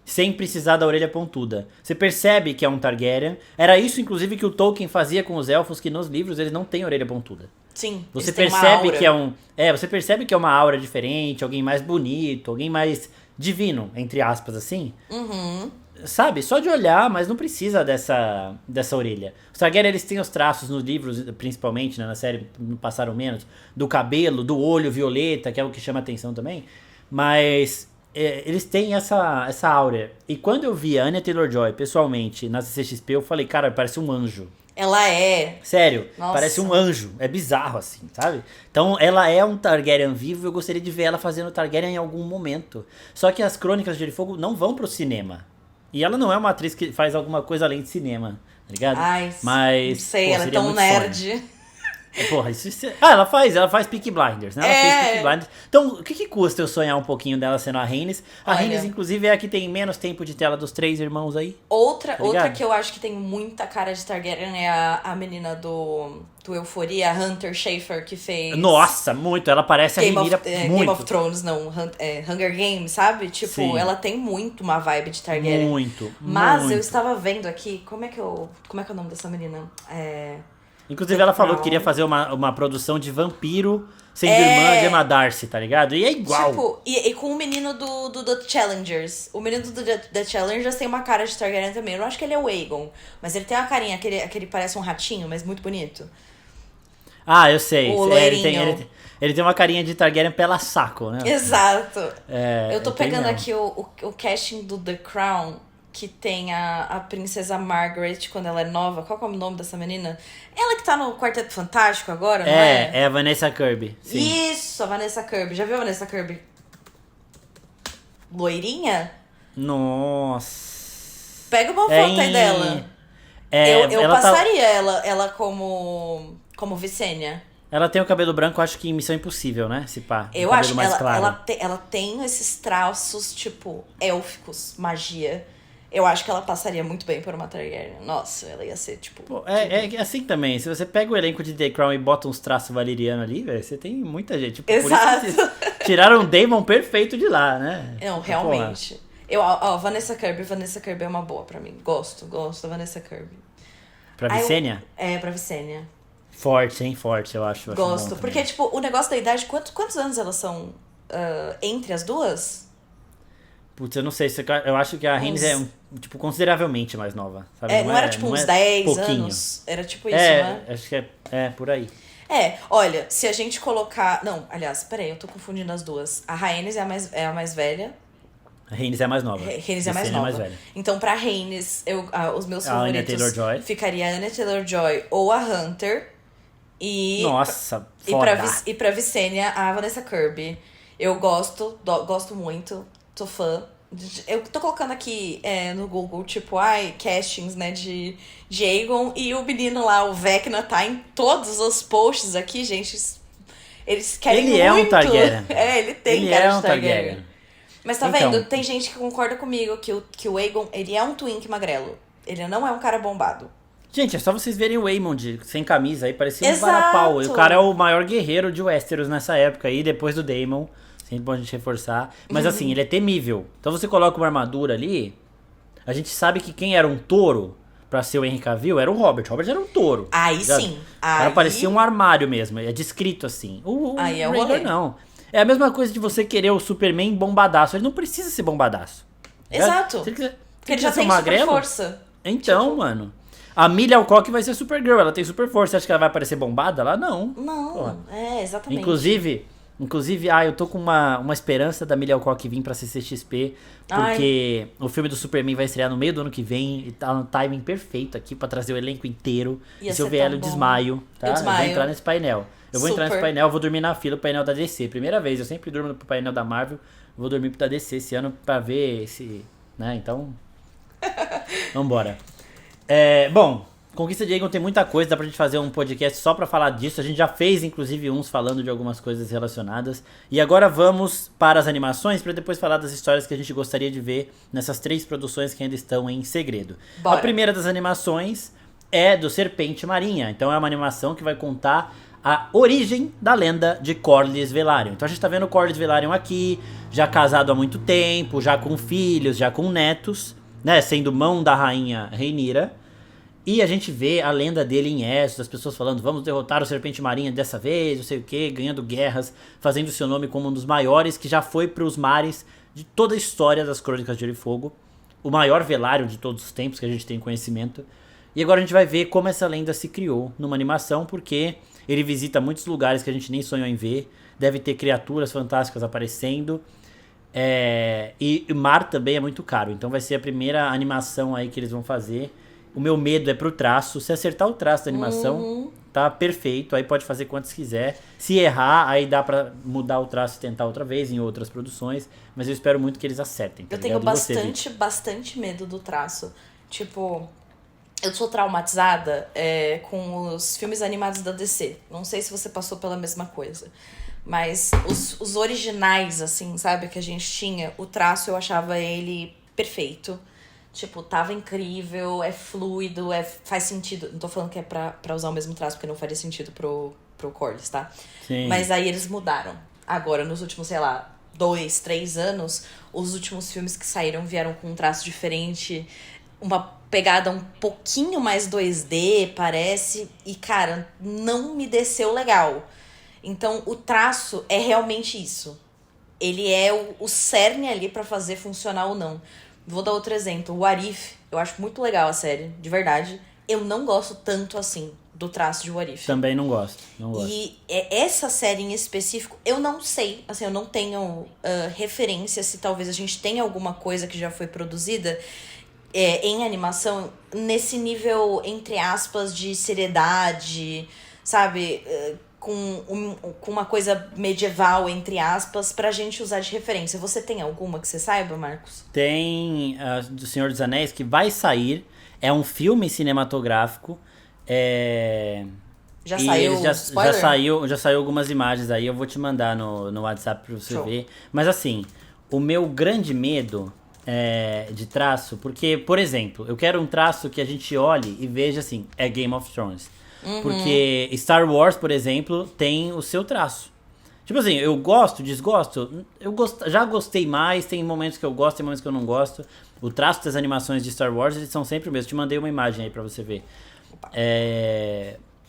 sem precisar da orelha pontuda. Você percebe que é um Targaryen. Era isso, inclusive, que o Tolkien fazia com os elfos, que nos livros eles não têm orelha pontuda. Sim, Você eles têm uma percebe aura. que é um. Você percebe que é uma aura diferente, alguém mais bonito, alguém mais divino, entre aspas, assim. Uhum. Sabe? Só de olhar, mas não precisa dessa orelha. Os Targaryen, eles têm os traços nos livros, principalmente, né, na série passaram menos, do cabelo, do olho violeta, que é o que chama atenção também. Mas eles têm essa áurea. E quando eu vi a Anya Taylor-Joy, pessoalmente, na CCXP, eu falei, cara, parece um anjo. Ela é. Sério, Nossa. parece um anjo. É bizarro, assim, sabe? Então, ela é um Targaryen vivo e eu gostaria de ver ela fazendo Targaryen em algum momento. Só que as Crônicas de Gelo e Fogo não vão pro cinema. E ela não é uma atriz que faz alguma coisa além de cinema, tá ligado? Ai, Mas, não sei, pô, ela é seria tão muito nerd. foda. Porra, ela faz Peaky Blinders, né? Ela fez Peaky Blinders. Então, o que custa eu sonhar um pouquinho dela sendo a Rhaenys? A Olha. Rhaenys, inclusive, é a que tem menos tempo de tela dos 3 irmãos aí. Outra ligado? que eu acho que tem muita cara de Targaryen é a menina do Euphoria, a Hunter Schafer, que fez... Nossa, muito. Ela parece a Rhaenyra muito. Game of Thrones, não. Hunger Games, sabe? Tipo, Sim. ela tem muito uma vibe de Targaryen. Muito, Mas muito. eu estava vendo aqui... Como é que é o nome dessa menina? Inclusive, ela falou que queria fazer uma produção de vampiro sendo irmã de Emma Darcy, tá ligado? E é igual. Tipo, e com o menino do The Challengers. O menino do The Challengers tem uma cara de Targaryen também. Eu não acho que ele é o Aegon, mas ele tem uma carinha, aquele parece um ratinho, mas muito bonito. Ah, eu sei. O loirinho. Ele tem uma carinha de Targaryen pela saco, né? Exato. É, Eu tô tem pegando mesmo. aqui o casting do The Crown, que tem a princesa Margaret quando ela é nova. Qual que é o nome dessa menina? Ela que tá no Quarteto Fantástico agora, não é? É a Vanessa Kirby. Sim. Isso, a Vanessa Kirby. Já viu a Vanessa Kirby? Loirinha? Nossa. Pega uma foto aí dela. Eu ela tá- passaria ela como Visenya. Ela tem o cabelo branco, acho que em Missão Impossível, né? Se pá. Eu o cabelo acho que mais ela, claro. ela tem esses traços, tipo, élficos, magia. Eu acho que ela passaria muito bem por uma Targaryen. Nossa, ela ia ser, tipo... Pô, tudo. é assim também. Se você pega o elenco de The Crown e bota uns traços valerianos ali, velho, você tem muita gente. Tipo, por isso Exato. que eles tiraram o Daemon perfeito de lá, né? Não, Porra. realmente. Vanessa Kirby é uma boa pra mim. Gosto da Vanessa Kirby. Pra Aí Visenya? pra Visenya. Forte, hein? Forte, eu acho. Gosto. Bom Porque, também. tipo, o negócio da idade, quantos anos elas são entre as duas? Putz, eu não sei. Eu acho que a Rhaenys é, Uns... tipo, consideravelmente mais nova, sabe? não era tipo não uns é 10 pouquinho. anos? Era tipo isso, né? Acho que é por aí. Olha, se a gente colocar... Não, aliás, peraí, eu tô confundindo as duas. A Rhaenys é a mais velha. A Rhaenys é a mais nova. Rhaenys é a mais Visenya nova. é mais velha. Então, pra Rhaenys, os meus A Anya favoritos Taylor-Joy. ficaria a Anya Taylor-Joy ou a Hunter. E, Nossa, e foda. e pra Visenya, a Vanessa Kirby. Eu gosto muito, tô fã. Eu tô colocando aqui no Google, tipo, castings, né, de Aegon. E o menino lá, o Vecna, tá em todos os posts aqui, gente. Eles querem Ele muito. é um Targaryen. Ele tem Ele cara é de um Targaryen. Mas tá Então. vendo? Tem gente que concorda comigo que o Aegon, ele é um twink magrelo. Ele não é um cara bombado. Gente, é só vocês verem o Aemond sem camisa aí, parecia um Exato. varapau. E o cara é o maior guerreiro de Westeros nessa época aí, depois do Daemon. Sempre bom a gente reforçar. Mas assim, ele é temível. Então você coloca uma armadura ali, a gente sabe que quem era um touro pra ser o Henry Cavill era o Robert. O Robert era um touro. Aí já. sim. O cara Aí... parecia um armário mesmo, é descrito assim. O Aí é o Rhaegar rolê. não. É a mesma coisa de você querer o Superman bombadaço. Ele não precisa ser bombadaço. Exato. Se ele quiser, Porque ele já tem super força. então, Tipo- mano. A Millie Alcock vai ser Supergirl, ela tem super força. Você acha que ela vai aparecer bombada lá? Não. Não, Porra. exatamente. Inclusive, eu tô com uma esperança da Millie Alcock vir pra CCXP, porque o filme do Superman vai estrear no meio do ano que vem e tá no timing perfeito aqui pra trazer o elenco inteiro. Ia E se eu ser ver tão ela, eu bom. desmaio, tá? Eu desmaio. vou entrar nesse painel. Eu vou entrar nesse Super. painel, vou dormir na fila, o painel da DC. Primeira vez, eu sempre durmo pro painel da Marvel, vou dormir pro da DC esse ano pra ver esse, né? Então, vambora. Bom, Conquista de Aegon tem muita coisa, dá pra gente fazer um podcast só pra falar disso. A gente já fez, inclusive, uns falando de algumas coisas relacionadas. E agora vamos para as animações, pra depois falar das histórias que a gente gostaria de ver nessas 3 produções que ainda estão em segredo. Bora. A primeira das animações é do Serpente Marinha. Então é uma animação que vai contar a origem da lenda de Corlys Velaryon. Então a gente tá vendo o Corlys Velaryon aqui, já casado há muito tempo, já com filhos, já com netos, né, sendo mão da rainha Rhaenyra. E a gente vê a lenda dele em Essos, as pessoas falando, vamos derrotar o Serpente Marinha dessa vez, não sei o que, ganhando guerras, fazendo seu nome como um dos maiores, que já foi pros mares de toda a história das Crônicas de Gelo e Fogo. O maior Velaryon de todos os tempos que a gente tem conhecimento. E agora a gente vai ver como essa lenda se criou numa animação, porque ele visita muitos lugares que a gente nem sonhou em ver. Deve ter criaturas fantásticas aparecendo. E o mar também é muito caro, então vai ser a primeira animação aí que eles vão fazer. O meu medo é pro traço. Se acertar o traço da animação, tá perfeito. Aí pode fazer quantos quiser. Se errar, aí dá pra mudar o traço e tentar outra vez em outras produções. Mas eu espero muito que eles acertem. Tá Eu tenho ligado? E você, Vicky? bastante medo do traço. Tipo, eu sou traumatizada com os filmes animados da DC. Não sei se você passou pela mesma coisa. Mas os originais, assim, sabe, que a gente tinha, o traço eu achava ele perfeito. Tipo, tava incrível, é fluido, faz sentido. Não tô falando que é pra usar o mesmo traço, porque não faria sentido pro Corlys, tá? Sim. Mas aí eles mudaram. Agora, nos últimos, sei lá, 2, 3 anos, os últimos filmes que saíram vieram com um traço diferente, uma pegada um pouquinho mais 2D, parece. E, cara, não me desceu legal. Então, o traço é realmente isso. Ele é o cerne ali pra fazer funcionar ou não. Vou dar outro exemplo. O What If, eu acho muito legal a série, de verdade. Eu não gosto tanto assim do traço de What If. Também não gosto. E essa série em específico, eu não sei. Assim, eu não tenho referência se talvez a gente tenha alguma coisa que já foi produzida em animação nesse nível, entre aspas, de seriedade, sabe? Com uma coisa medieval, entre aspas, pra gente usar de referência. Você tem alguma que você saiba, Marcos? Tem do Senhor dos Anéis, que vai sair. É um filme cinematográfico. Já E saiu eles já spoiler? saiu algumas imagens aí, eu vou te mandar no WhatsApp pra você Show. ver. Mas assim, o meu grande medo de traço, porque, por exemplo, eu quero um traço que a gente olhe e veja assim, é Game of Thrones. Porque Star Wars, por exemplo, tem o seu traço. Tipo assim, eu gosto, desgosto. Já gostei mais, tem momentos que eu gosto, tem momentos que eu não gosto. O traço das animações de Star Wars, eles são sempre o mesmo. Te mandei uma imagem aí pra você ver.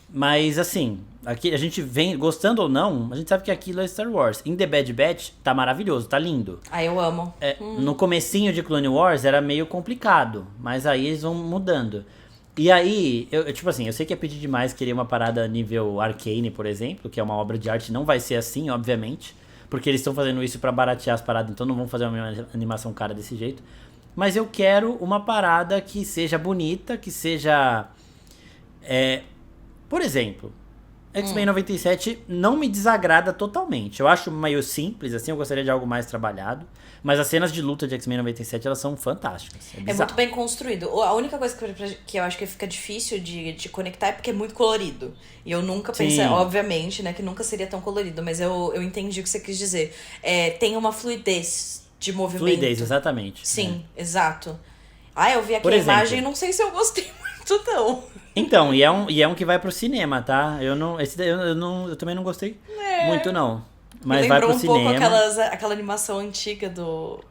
Mas assim, aqui a gente vem, gostando ou não, a gente sabe que aquilo é Star Wars. Em The Bad Batch, tá maravilhoso, tá lindo. Ah, eu amo. No comecinho de Clone Wars era meio complicado, mas aí eles vão mudando. E aí, tipo assim, eu sei que é pedir demais querer uma parada nível Arcane, por exemplo, que é uma obra de arte, não vai ser assim, obviamente, porque eles estão fazendo isso pra baratear as paradas, então não vão fazer uma animação cara desse jeito. Mas eu quero uma parada que seja bonita, que seja... Por exemplo, X-Men 97 não me desagrada totalmente. Eu acho meio simples, assim, eu gostaria de algo mais trabalhado. Mas as cenas de luta de X-Men 97, elas são fantásticas. É muito bem construído. A única coisa que eu acho que fica difícil de conectar é porque é muito colorido. E eu nunca pensei, Sim. obviamente, né, que nunca seria tão colorido, mas eu entendi o que você quis dizer. Tem uma fluidez de movimento. Fluidez, exatamente. Sim, exato. Ah, eu vi aqui Por a exemplo. imagem e não sei se eu gostei muito, não. Então, e é um que vai pro cinema, tá? Eu também não gostei muito, não. Mas Me vai lembrou pro um pouco cinema. aquela animação antiga do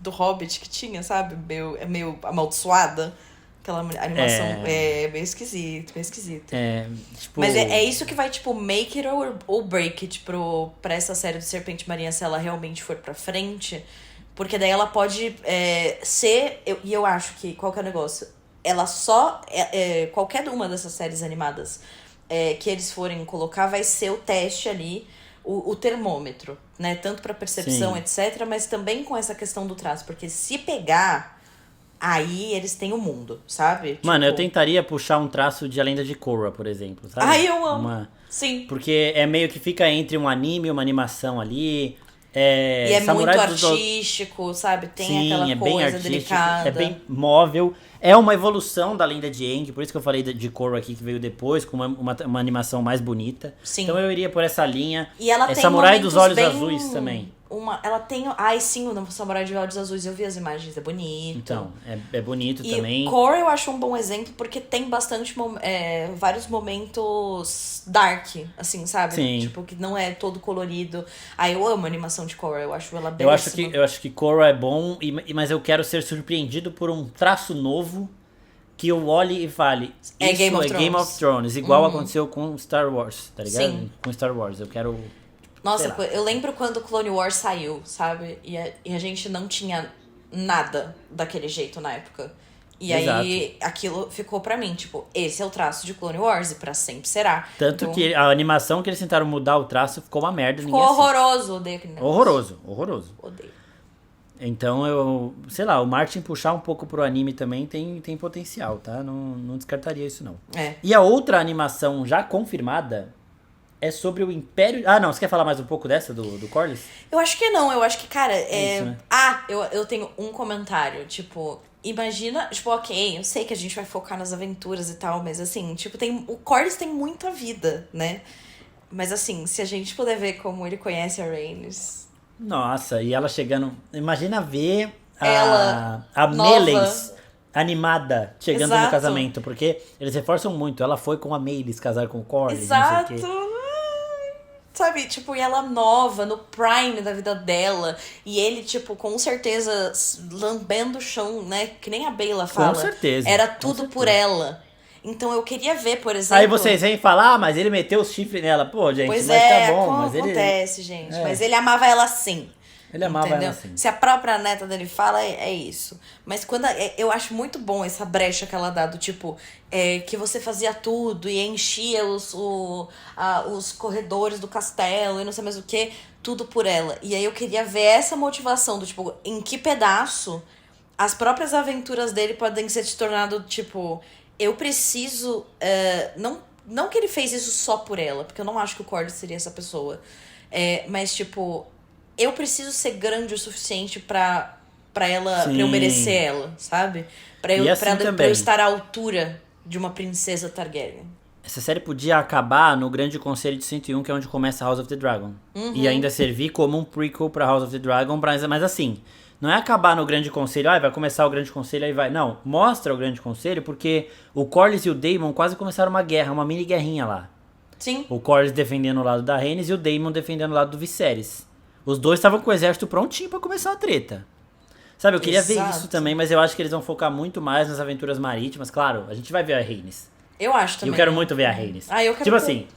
Hobbit que tinha, sabe? Meio amaldiçoada. Aquela animação meio esquisito, meio esquisito. Tipo, Mas é isso que vai, tipo, make it or break it pra essa série do Serpente Marinha, se ela realmente for pra frente. Porque daí ela pode ser... E eu acho que, qual que é o negócio? Ela só... qualquer uma dessas séries animadas que eles forem colocar vai ser o teste ali, o termômetro, né? Tanto pra percepção, Sim. etc., mas também com essa questão do traço. Porque se pegar, aí eles têm o mundo, sabe? Mano, eu Tipo, tentaria puxar um traço de A Lenda de Korra, por exemplo, sabe? ai, eu amo. Sim. Porque é meio que fica entre um anime e uma animação ali. E é muito Samurai dos artístico, sabe? Tem Sim, aquela é bem coisa artístico, delicada. é bem móvel. É uma evolução da Lenda de Aang, por isso que eu falei de Korra aqui, que veio depois, com uma animação mais bonita. Sim. Então eu iria por essa linha. E ela tem Samurai dos momentos Olhos bem... Azuis também. Ela tem... Ai, sim, o Samurai de Olhos Azuis. Eu vi as imagens, é bonito. Então, é bonito E também. Korra eu acho um bom exemplo porque tem bastante vários momentos dark, assim, sabe? Sim. Tipo, que não é todo colorido. Ah, eu amo a animação de Korra, eu acho ela Eu acho belíssima. que Korra é bom, mas eu quero ser surpreendido por um traço novo que eu olhe e fale, É isso Game of é Game Thrones. of Thrones, igual aconteceu com Star Wars, tá ligado? Sim. Com Star Wars, eu quero... Nossa, sei lá. eu lembro quando Clone Wars saiu, sabe? E a gente não tinha nada daquele jeito na época. E aí aquilo ficou pra mim, tipo, esse é o traço de Clone Wars e pra sempre será. Tanto Então, que a animação que eles tentaram mudar o traço ficou uma merda. ficou ninguém assiste. horroroso, odeio aquele negócio. Horroroso. Odeio. Então sei lá, o Martin puxar um pouco pro anime também tem potencial, tá? Não descartaria isso não. E a outra animação já confirmada é sobre o Império... Ah, não, você quer falar mais um pouco dessa, do Corlys? Eu acho que não, eu acho que, cara, Isso, né? Ah, eu tenho um comentário, tipo... Imagina, tipo, ok, eu sei que a gente vai focar nas aventuras e tal, mas assim, tipo, o Corlys tem muita vida, né? Mas assim, se a gente puder ver como ele conhece a Rhaenys... Nossa, e ela chegando... Imagina ver Ela a nova. Meleys animada chegando no Exato. casamento, porque eles reforçam muito. Ela foi com a Meleys casar com o Corlys, Exato. não sei o quê. Sabe, tipo, e ela nova, no prime da vida dela. E ele, tipo, com certeza lambendo o chão, né? Que nem a Beyla fala. Com certeza. Era com tudo certeza. por ela. Então eu queria ver, por exemplo... Aí vocês vêm falar, mas ele meteu os chifres nela. Pô, gente, Pois mas tá bom. Mas acontece, gente. É. Mas ele amava ela sim. Ele amava entendeu? ela assim. Se a própria neta dele fala, é isso. Mas eu acho muito bom essa brecha que ela dá do tipo, que você fazia tudo e enchia os corredores do castelo e não sei mais o que, tudo por ela. E aí eu queria ver essa motivação do tipo, em que pedaço as próprias aventuras dele podem ser se tornado, tipo, eu preciso. Não que ele fez isso só por ela, porque eu não acho que o Corlys seria essa pessoa. Mas, tipo, eu preciso ser grande o suficiente pra ela, pra eu Sim. merecer ela, sabe? Pra eu, E assim pra também. eu estar à altura de uma princesa Targaryen. essa série podia acabar no Grande Conselho de 101, que é onde começa House of the Dragon. E ainda servir como um prequel pra House of the Dragon, mas assim, não é acabar no Grande Conselho, vai começar o Grande Conselho, aí vai. Não, mostra o Grande Conselho, porque o Corlys e o Daemon quase começaram uma guerra, uma mini guerrinha lá. Sim. O Corlys defendendo o lado da Rhaenys e o Daemon defendendo o lado do Viserys. Os dois estavam com o exército prontinho pra começar a treta. Sabe, eu queria ver isso também, mas eu acho que eles vão focar muito mais nas aventuras marítimas. Claro, a gente vai ver a Rhaenys. Eu acho também. Eu quero muito ver a Rhaenys. Eu quero tipo assim,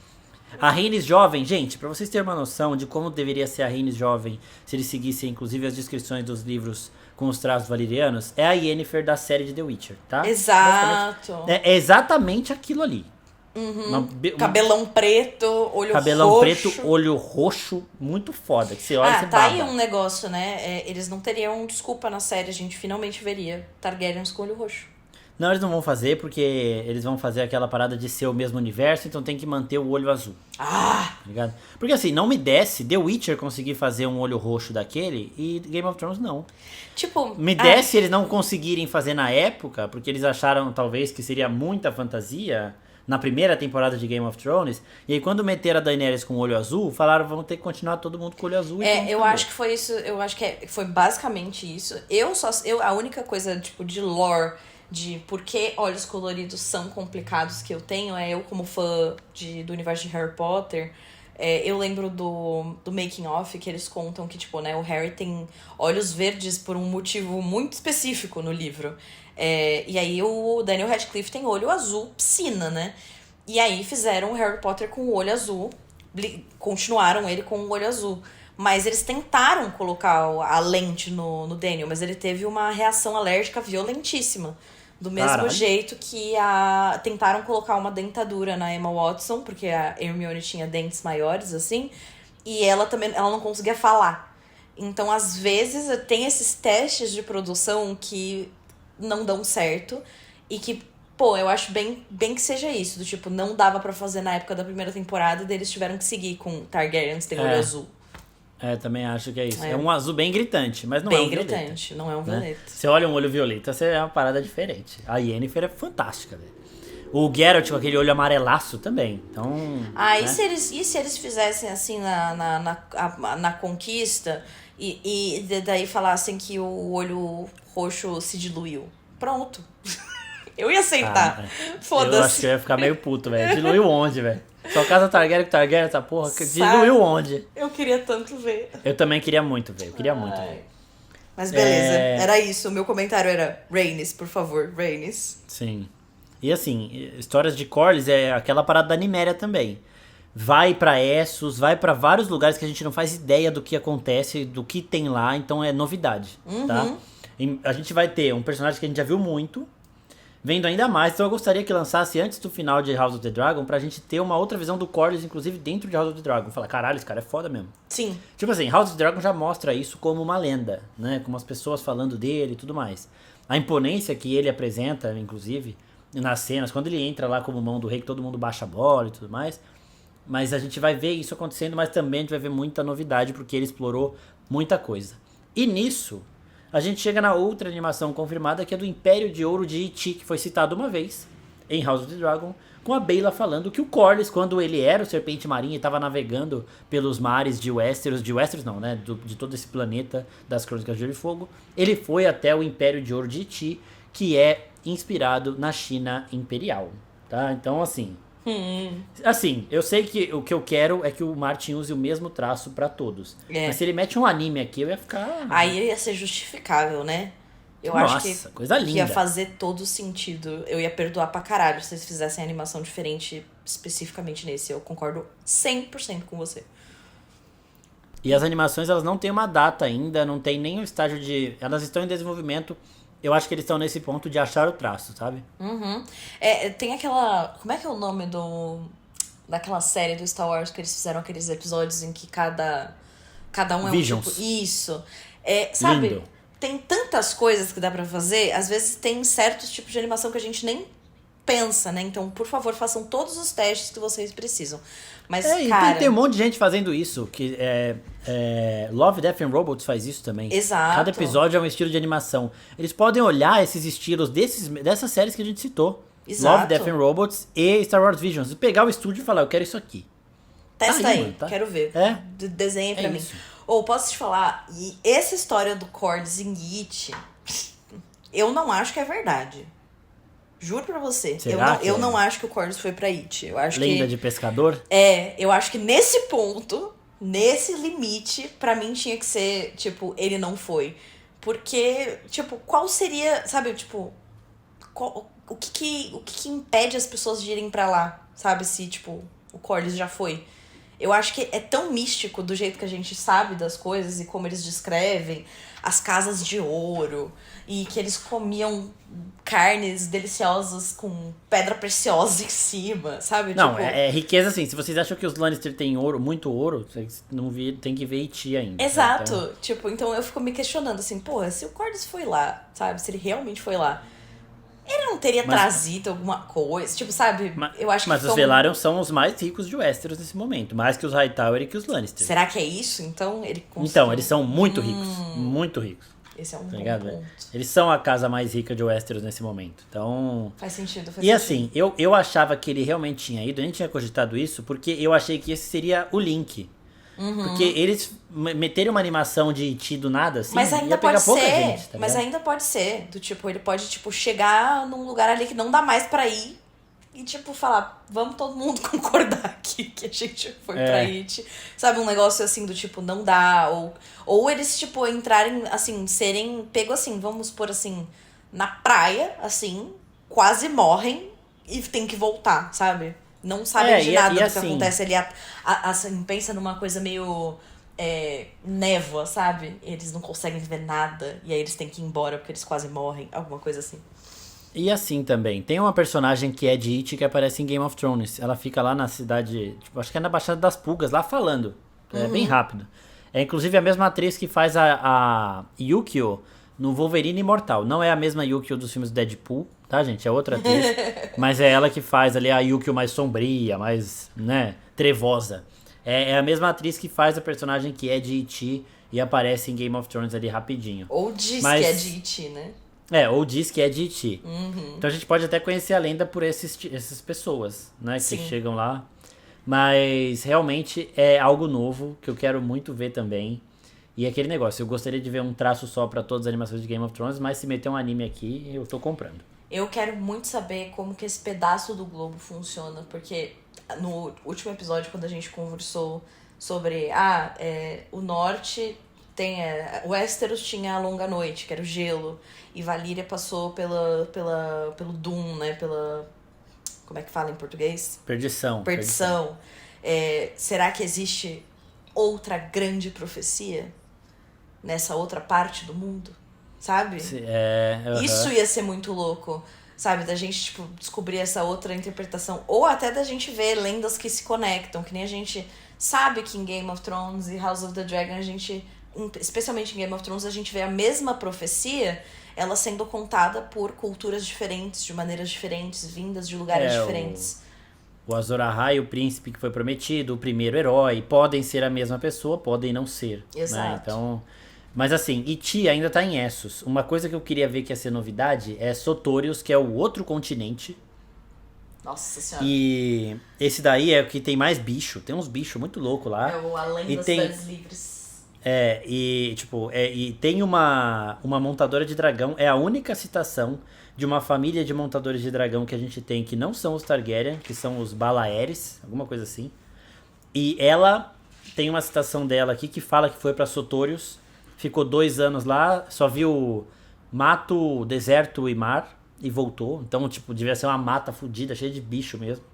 a Rhaenys jovem, gente, pra vocês terem uma noção de como deveria ser a Rhaenys jovem, se eles seguissem inclusive as descrições dos livros com os traços valerianos, é a Yennefer da série de The Witcher, tá? Exato. É exatamente aquilo ali. Cabelão preto, olho cabelão roxo. preto, olho roxo, muito foda. Que você olha e você tá baba. aí um negócio, né? Eles não teriam desculpa na série, a gente finalmente veria Targaryens com olho roxo. Não, eles não vão fazer porque eles vão fazer aquela parada de ser o mesmo universo, então tem que manter o olho azul. Tá ligado? Porque assim, não me desce The Witcher conseguir fazer um olho roxo daquele e Game of Thrones não. Tipo... Me desce eles não conseguirem fazer na época, porque eles acharam talvez que seria muita fantasia na primeira temporada de Game of Thrones, e aí quando meteram a Daenerys com o olho azul, falaram vamos ter que continuar todo mundo com o olho azul. Eu acho que foi isso, eu acho que foi basicamente isso. A única coisa, tipo, de lore, de por que olhos coloridos são complicados que eu tenho, eu como fã do universo de Harry Potter, eu lembro do making of que eles contam que, tipo, né, o Harry tem olhos verdes por um motivo muito específico no livro. E aí o Daniel Radcliffe tem olho azul, piscina, né? E aí fizeram o Harry Potter com o olho azul, continuaram ele com o olho azul. Mas eles tentaram colocar a lente no Daniel, mas ele teve uma reação alérgica violentíssima. Do mesmo jeito que tentaram colocar uma dentadura na Emma Watson, porque a Hermione tinha dentes maiores, assim, e ela não conseguia falar. Então, às vezes, tem esses testes de produção que não dão certo e que, eu acho bem que seja isso, do tipo, não dava pra fazer na época da primeira temporada e eles tiveram que seguir com Targaryens tem olho azul. Também acho que é isso. É um azul bem gritante, mas não é um violeta. Bem gritante, não é um violeta. Você olha um olho violeta, é uma parada diferente. A Yennefer é fantástica, velho. O Geralt com aquele olho amarelaço também. Então, né? E se eles fizessem assim na conquista e daí falassem que o olho roxo se diluiu? Pronto. Eu ia aceitar. Foda-se. Eu acho que eu ia ficar meio puto, velho. Diluiu onde, velho? Só casa Targaryen com Targaryen, essa porra. Diluiu onde? Eu queria tanto ver. Eu também queria muito ver. Eu queria muito ver. Mas beleza, era isso. O meu comentário era Rhaenys, por favor, Rhaenys. Sim. E assim, histórias de Corlys é aquela parada da Niméria também. Vai pra Essos, vai pra vários lugares que a gente não faz ideia do que acontece, do que tem lá, então é novidade, tá? E a gente vai ter um personagem que a gente já viu muito, vendo ainda mais, então eu gostaria que lançasse antes do final de House of the Dragon pra gente ter uma outra visão do Corlys, inclusive dentro de House of the Dragon. Falar, caralho, esse cara é foda mesmo. Sim. Tipo assim, House of the Dragon já mostra isso como uma lenda, né? Como as pessoas falando dele e tudo mais. A imponência que ele apresenta, inclusive, nas cenas, quando ele entra lá como mão do rei, que todo mundo baixa a bola e tudo mais. Mas a gente vai ver isso acontecendo, mas também a gente vai ver muita novidade, porque ele explorou muita coisa. E nisso, a gente chega na outra animação confirmada, que é do Império de Ouro de Iti, que foi citado uma vez em House of the Dragon, com a Beyla falando que o Corlys, quando ele era o Serpente Marinha e estava navegando pelos mares de Westeros não, né, de todo esse planeta das Crônicas de Gelo e Fogo, ele foi até o Império de Ouro de Iti, que é inspirado na China Imperial, tá? Então, assim... Assim, eu sei que o que eu quero é que o Martin use o mesmo traço pra todos. Mas se ele mete um anime aqui, eu ia ficar... Aí ia ser justificável, né? Eu Nossa, acho que coisa linda. ia fazer todo sentido. Eu ia perdoar pra caralho se eles fizessem animação diferente especificamente nesse. Eu concordo 100% com você. E as animações, elas não têm uma data ainda, não tem nem o estágio de... Elas estão em desenvolvimento. Eu acho que eles estão nesse ponto de achar o traço, sabe? Tem aquela... Como é que é o nome daquela série do Star Wars que eles fizeram aqueles episódios em que cada um é Visions. um tipo... Isso. Sabe? Lindo. Tem tantas coisas que dá pra fazer. Às vezes tem certos tipos de animação que a gente nem pensa, né? Então, por favor, façam todos os testes que vocês precisam. Mas, cara... tem um monte de gente fazendo isso. Que Love, Death and Robots faz isso também. Exato. Cada episódio é um estilo de animação. Eles podem olhar esses estilos dessas séries que a gente citou. Exato. Love, Death and Robots e Star Wars Visions. E pegar o estúdio e falar, eu quero isso aqui. Testa aí, aí, mano, tá? quero ver. É? Desenha pra mim. Isso. Ou posso te falar, e essa história do Cords em It, eu não acho que é verdade. Juro pra você. Será Eu que não acho que o Cords foi pra It. Eu acho Lenda que de pescador? eu acho que nesse ponto, nesse limite, pra mim tinha que ser, tipo, ele não foi. Porque, tipo, qual seria, sabe, tipo, o que impede as pessoas de irem pra lá, sabe, se, tipo, o Corlys já foi. Eu acho que é tão místico do jeito que a gente sabe das coisas e como eles descrevem as casas de ouro e que eles comiam carnes deliciosas com pedra preciosa em cima, sabe? Não, tipo... é riqueza assim. Se vocês acham que os Lannister têm ouro, muito ouro, vocês não tem que ver Iti ainda. Exato. Né? Então, Tipo, então eu fico me questionando assim, porra, se o Corlys foi lá, sabe? Se ele realmente foi lá, ele não teria trazido alguma coisa, tipo, sabe? Eu acho que mas os Velaryon são os mais ricos de Westeros nesse momento, mais que os Hightower e que os Lannister. Será que é isso? Então, ele conseguiu... Então, eles são muito ricos, muito ricos. Esse é um Tá bom ligado? ponto. Eles são a casa mais rica de Westeros nesse momento. Então... Faz sentido, faz E sentido. assim, eu achava que ele realmente tinha ido, eu nem tinha cogitado isso, porque eu achei que esse seria o link. Porque eles meterem uma animação de Iti do nada, assim, Mas ainda ia pegar pode pouca ser, gente, tá mas ligado? ainda pode ser. Do tipo, ele pode, tipo, chegar num lugar ali que não dá mais pra ir e, tipo, falar, vamos todo mundo concordar aqui que a gente foi pra It. Sabe, um negócio assim do tipo, não dá. Ou eles, tipo, entrarem, assim, serem pego assim, vamos pôr assim, na praia, assim, quase morrem e tem que voltar, sabe? Não sabem de nada do que assim, acontece ali. Assim, pensa numa coisa meio névoa, sabe? Eles não conseguem ver nada e aí eles têm que ir embora porque eles quase morrem. Alguma coisa assim. E assim também, tem uma personagem que é de It que aparece em Game of Thrones. Ela fica lá na cidade, tipo, acho que é na Baixada das Pulgas, lá falando. É bem rápido. É inclusive a mesma atriz que faz a Yukio no Wolverine Imortal. Não é a mesma Yukio dos filmes do Deadpool, tá, gente? É outra atriz. Mas é ela que faz ali a Yukio mais sombria, mais, né, trevosa. É a mesma atriz que faz a personagem que é de It e aparece em Game of Thrones ali rapidinho. Ou diz Mas- que é de It, né? Ou diz que é de Iti. Então a gente pode até conhecer a lenda por essas pessoas, né? Que Sim. chegam lá. Mas realmente é algo novo que eu quero muito ver também. E aquele negócio, eu gostaria de ver um traço só pra todas as animações de Game of Thrones, mas se meter um anime aqui, eu tô comprando. Eu quero muito saber como que esse pedaço do globo funciona, porque no último episódio, quando a gente conversou sobre o norte tem Westeros tinha a longa noite, que era o gelo, e Valíria passou pelo Doom, né, como é que fala em português? Perdição. Perdição. Será que existe outra grande profecia nessa outra parte do mundo? Sabe? Isso ia ser muito louco, sabe? Da gente, tipo, descobrir essa outra interpretação. Ou até da gente ver lendas que se conectam. Que nem a gente sabe que em Game of Thrones e House of the Dragon, a gente, especialmente em Game of Thrones, a gente vê a mesma profecia, ela sendo contada por culturas diferentes, de maneiras diferentes, vindas de lugares diferentes. O Azor Ahai, o príncipe que foi prometido, o primeiro herói, podem ser a mesma pessoa, podem não ser. Exato. Né? Então, mas assim, Iti ainda tá em Essos. Uma coisa que eu queria ver que ia ser novidade é Sotorius, que é o outro continente. Nossa senhora. E esse daí é o que tem mais bicho. Tem uns bichos muito loucos lá. É o Além E das tem- Cidades Livres. E tem uma montadora de dragão. É a única citação de uma família de montadores de dragão que a gente tem que não são os Targaryen, que são os Balaeres, alguma coisa assim. E ela tem uma citação dela aqui que fala que foi pra Sotorius, ficou 2 anos lá, só viu mato, deserto e mar e voltou. Então, tipo, devia ser uma mata fodida, cheia de bicho mesmo.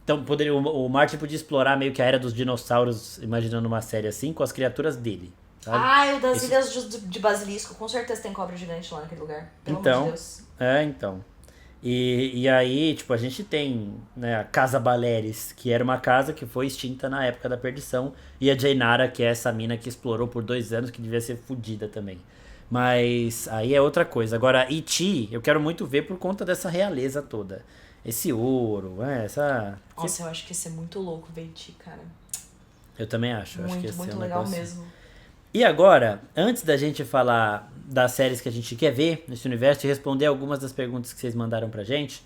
Então, o Martin podia explorar meio que a era dos dinossauros, imaginando uma série assim, com as criaturas dele. Sabe? O das Esse- Ilhas de Basilisco. Com certeza tem cobra gigante lá naquele lugar. Pelo Então. amor de Deus. Então. E aí, tipo, a gente tem, né, a Casa Baleres, que era uma casa que foi extinta na época da perdição, e a Jainara, que é essa mina que explorou por 2 anos, que devia ser fodida também. Mas aí é outra coisa. Agora, Iti, eu quero muito ver por conta dessa realeza toda. Esse ouro, essa... Nossa, eu acho que ia ser muito louco ver Iti, cara. Eu também acho. Acho que ia Muito, ser muito um legal negócio- mesmo. E agora, antes da gente falar das séries que a gente quer ver nesse universo e responder algumas das perguntas que vocês mandaram pra gente,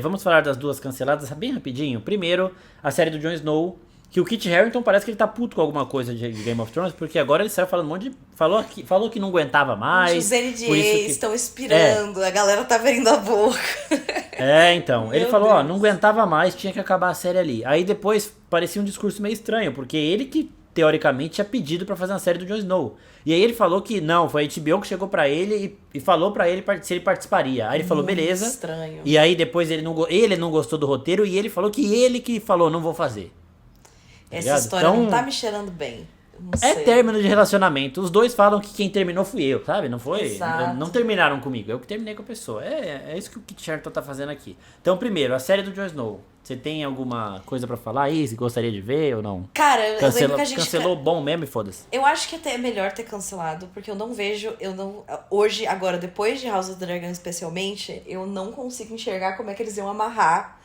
Vamos falar das duas canceladas bem rapidinho. Primeiro, a série do Jon Snow, que o Kit Harington parece que ele tá puto com alguma coisa de Game of Thrones, porque agora ele saiu falando um monte de... Falou que não aguentava mais. Os NDAs estão expirando, a galera tá abrindo a boca. Então. Ele falou, não aguentava mais, tinha que acabar a série ali. Aí depois parecia um discurso meio estranho, porque ele que, teoricamente, tinha pedido pra fazer uma série do Jon Snow. E aí ele falou que não, foi a HBO que chegou pra ele e falou pra ele se ele participaria. Aí ele falou, beleza. Estranho. E aí depois ele não gostou do roteiro e ele falou que falou, não vou fazer. Essa história não tá me cheirando bem. Não sei. Término de relacionamento. Os dois falam que quem terminou fui eu, sabe? Não foi? Exato. Não terminaram comigo. Eu que terminei com a pessoa. É isso que o Kit Harington tá fazendo aqui. Então, primeiro, a série do Jon Snow. Você tem alguma coisa pra falar aí? Se gostaria de ver ou não? Cara, eu lembro que a gente... Cancelou bom mesmo e foda-se. Eu acho que até é melhor ter cancelado, porque hoje, agora, depois de House of the Dragon especialmente, eu não consigo enxergar como é que eles iam amarrar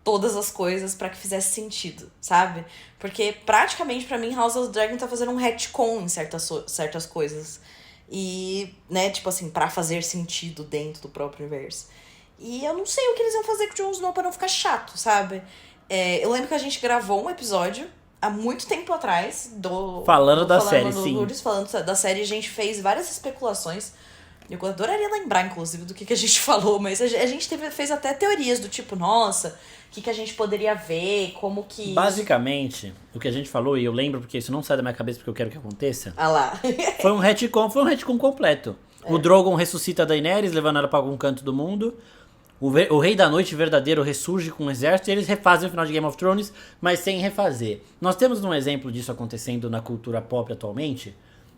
todas as coisas pra que fizesse sentido, sabe? Porque praticamente pra mim House of the Dragon tá fazendo um retcon em certas coisas. E, né, tipo assim, pra fazer sentido dentro do próprio universo. E eu não sei o que eles iam fazer com o Jon Snow pra não ficar chato, sabe? Eu lembro que a gente gravou um episódio há muito tempo atrás falando da série, sim. Lourdes, falando da série, a gente fez várias especulações. Eu adoraria lembrar, inclusive, do que a gente falou, mas a gente fez até teorias do tipo, nossa, o que a gente poderia ver, como que... Basicamente, o que a gente falou, e eu lembro porque isso não sai da minha cabeça porque eu quero que aconteça, Ah lá. foi um retcon completo. O Drogon ressuscita a Daenerys, levando ela pra algum canto do mundo. O Rei da Noite verdadeiro ressurge com um exército e eles refazem o final de Game of Thrones, mas sem refazer. Nós temos um exemplo disso acontecendo na cultura pop atualmente,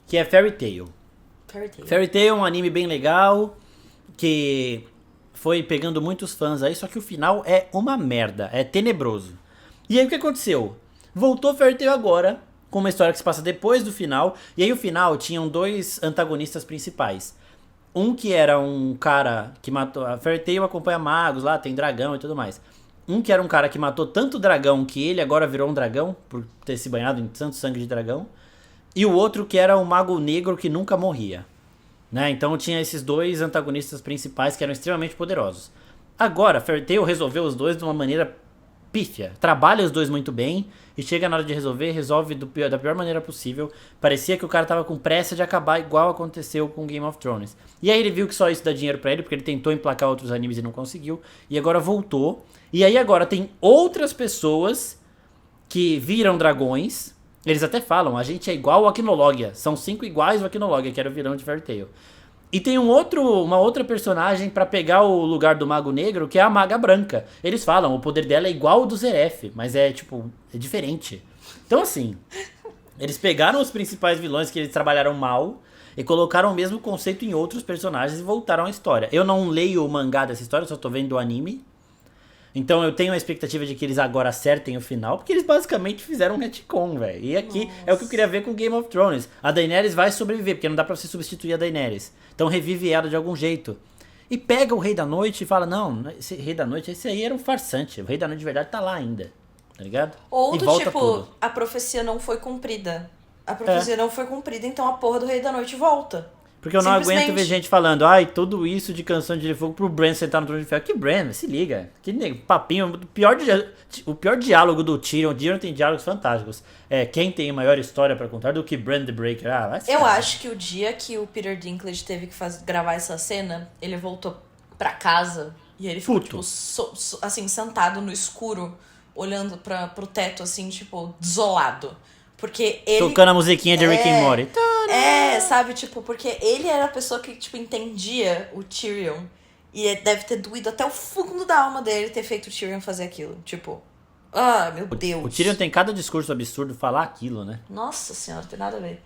que é Fairy Tail. Fairy Tail é um anime bem legal, que foi pegando muitos fãs aí, só que o final é uma merda, é tenebroso. E aí o que aconteceu? Voltou Fairy Tail agora, com uma história que se passa depois do final, e aí o final tinham dois antagonistas principais. Um que era um cara que matou... A Fairy Tail acompanha magos lá, tem dragão e tudo mais. Um que era um cara que matou tanto dragão que ele agora virou um dragão, por ter se banhado em tanto sangue de dragão. E o outro que era um mago negro que nunca morria. Né? Então tinha esses dois antagonistas principais que eram extremamente poderosos. Agora, Fairy Tail resolveu os dois de uma maneira pífia. Trabalha os dois muito bem e chega na hora de resolve da pior maneira possível. Parecia que o cara tava com pressa de acabar, igual aconteceu com Game of Thrones. E aí ele viu que só isso dá dinheiro pra ele, porque ele tentou emplacar outros animes e não conseguiu. E agora voltou. E aí agora tem outras pessoas que viram dragões. Eles até falam, a gente é igual ao Aquinologia. São 5 iguais ao Aquinologia, que era o vilão de Fairy Tail. E tem uma outra personagem pra pegar o lugar do Mago Negro, que é a Maga Branca. Eles falam, o poder dela é igual ao do Zeref, mas é diferente. Então assim, eles pegaram os principais vilões que eles trabalharam mal e colocaram o mesmo conceito em outros personagens e voltaram à história. Eu não leio o mangá dessa história, só tô vendo o anime. Então eu tenho a expectativa de que eles agora acertem o final, porque eles basicamente fizeram um retcon, velho. E aqui é o que eu queria ver com Game of Thrones. A Daenerys vai sobreviver, porque não dá pra você substituir a Daenerys. Então revive ela de algum jeito. E pega o Rei da Noite e fala, não, esse Rei da Noite, esse aí era um farsante. O Rei da Noite de verdade tá lá ainda, tá ligado? Ou e do volta tipo, tudo. a profecia não foi cumprida. A profecia não foi cumprida, então a porra do Rei da Noite volta. Porque eu não aguento ver gente falando, tudo isso de Canção de Gelo e Fogo pro Bran sentar no trono de ferro. Que Bran, se liga. Que papinho. O pior diálogo do Tyrion. O Tyrion tem diálogos fantásticos. Quem tem maior história pra contar do que Bran the Breaker? Eu acho que o dia que o Peter Dinklage teve que gravar essa cena, ele voltou pra casa e ele ficou, tipo, assim, sentado no escuro, olhando pro teto, assim, tipo, desolado. Porque ele... Tocando a musiquinha de Rick and Morty. Sabe, tipo, porque ele era a pessoa que, tipo, entendia o Tyrion. E deve ter doído até o fundo da alma dele ter feito o Tyrion fazer aquilo. Tipo, meu Deus. O Tyrion tem cada discurso absurdo falar aquilo, né? Nossa senhora, não tem nada a ver.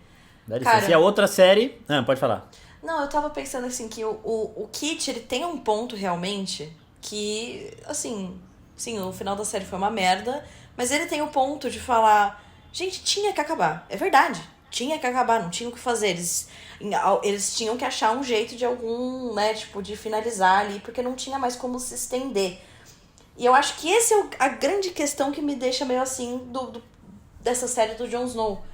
Dá licença. E a outra série... pode falar. Não, eu tava pensando, assim, que o Kit, ele tem um ponto, realmente, que, assim... Sim, o final da série foi uma merda, mas ele tem o ponto de falar... Gente, tinha que acabar. É verdade. Tinha que acabar, não tinha o que fazer. Eles tinham que achar um jeito de né, tipo, de finalizar ali, porque não tinha mais como se estender. E eu acho que essa é a grande questão que me deixa meio assim dessa série do Jon Snow.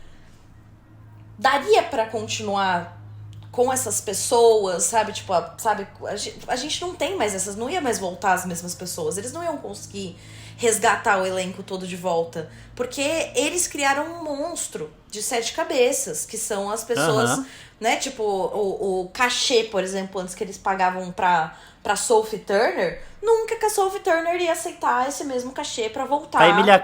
Daria pra continuar com essas pessoas, sabe? Tipo, a gente não tem mais essas, não ia mais voltar as mesmas pessoas. Eles não iam conseguir resgatar o elenco todo de volta. Porque eles criaram um monstro de 7 cabeças, que são as pessoas, né? Tipo, o cachê, por exemplo, antes que eles pagavam pra Sophie Turner, nunca que a Sophie Turner ia aceitar esse mesmo cachê pra voltar. A Emilia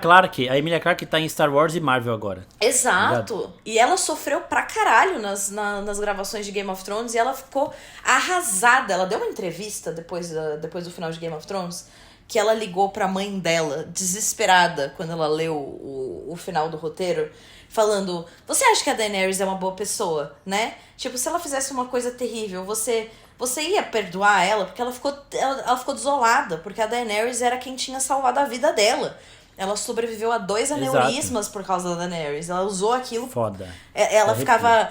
Clarke tá em Star Wars e Marvel agora. Exato. Obrigado. E ela sofreu pra caralho nas gravações de Game of Thrones e ela ficou arrasada. Ela deu uma entrevista depois do final de Game of Thrones que ela ligou pra mãe dela, desesperada, quando ela leu o final do roteiro, falando: você acha que a Daenerys é uma boa pessoa, né? Tipo, se ela fizesse uma coisa terrível, você ia perdoar ela? Porque ela ficou desolada, porque a Daenerys era quem tinha salvado a vida dela. Ela sobreviveu a 2 aneurismas por causa da Daenerys. Ela usou aquilo. Foda. Ela ficava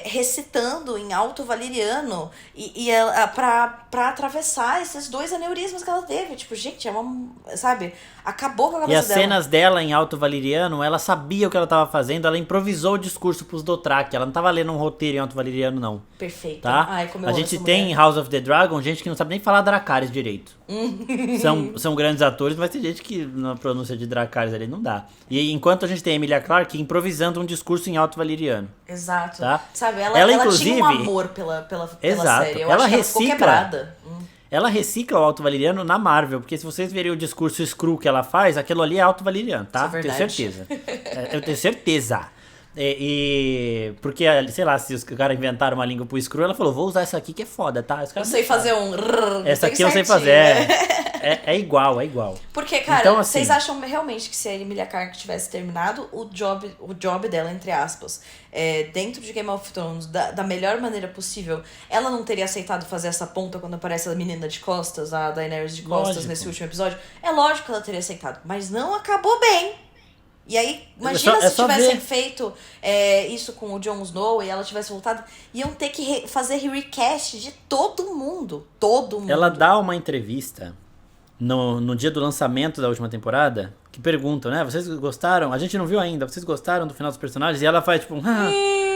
recitando em alto valeriano e ela, pra atravessar esses 2 aneurismas que ela teve. Tipo, gente, é uma. Sabe? Acabou com a cabeça dela. E as dela. cenas dela em alto valeriano, ela sabia o que ela tava fazendo, ela improvisou o discurso pros Dothraki. Ela não tava lendo um roteiro em alto valeriano, não. Perfeito. Tá? Ai, como eu a amo gente essa tem mulher. em House of the Dragon gente que não sabe nem falar Dracarys direito. são grandes atores, mas tem gente que na pronúncia de Dracarys ali não dá. E enquanto a gente tem a Emilia Clarke improvisando um discurso em alto valeriano. Exato. Tá? Sabe, ela inclusive, tinha um amor pela exato. série. Eu Ela acho que ela ficou recicla- quebrada. Ela recicla o Alto Valeriano na Marvel, porque se vocês verem o discurso screw que ela faz, aquilo ali é Alto Valeriano, tá? Isso é Tenho verdade. certeza. Eu tenho certeza. Porque, sei lá, se os caras inventaram uma língua pro screw, ela falou: vou usar essa aqui que é foda, tá? Os Eu caras sei não fazer sabem. um... Essa bem aqui eu sei certinho, fazer. né? É igual. Porque, cara, Então, assim, vocês acham realmente que se a Emilia Clarke tivesse terminado o job dela, entre aspas, dentro de Game of Thrones, da melhor maneira possível, ela não teria aceitado fazer essa ponta quando aparece a menina de costas, a Daenerys de costas, Lógico. nesse último episódio? É lógico que ela teria aceitado, mas não acabou bem. E aí, imagina É se só tivessem ver. feito isso com o Jon Snow e ela tivesse voltado, iam ter que fazer recast de todo mundo. Todo mundo. Ela dá uma entrevista no dia do lançamento da última temporada, que perguntam, né? Vocês gostaram? A gente não viu ainda. Vocês gostaram do final dos personagens? E ela faz tipo...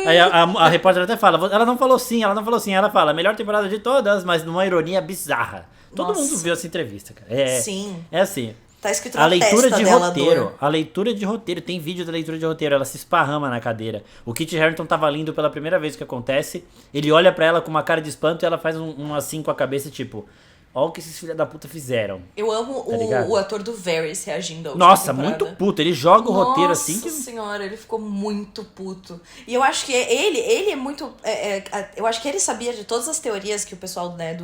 Aí a repórter até fala, ela não falou sim. Ela fala, a melhor temporada de todas, mas numa ironia bizarra. Todo Nossa. mundo viu essa entrevista, cara. Sim. É assim. Tá escrito A na leitura testa de dela, roteiro. dor. A leitura de roteiro. Tem vídeo da leitura de roteiro. Ela se esparrama na cadeira. O Kit Harington tava lindo pela primeira vez que acontece. Ele olha pra ela com uma cara de espanto e ela faz um assim com a cabeça, tipo... Olha o que esses filha da puta fizeram. Eu amo Tá ligado? o ator do Varys reagindo ao última Nossa, temporada. muito puto. Ele joga o roteiro assim Nossa que... senhora, ele ficou muito puto. E eu acho que ele é muito... eu acho que ele sabia de todas as teorias que o pessoal, né,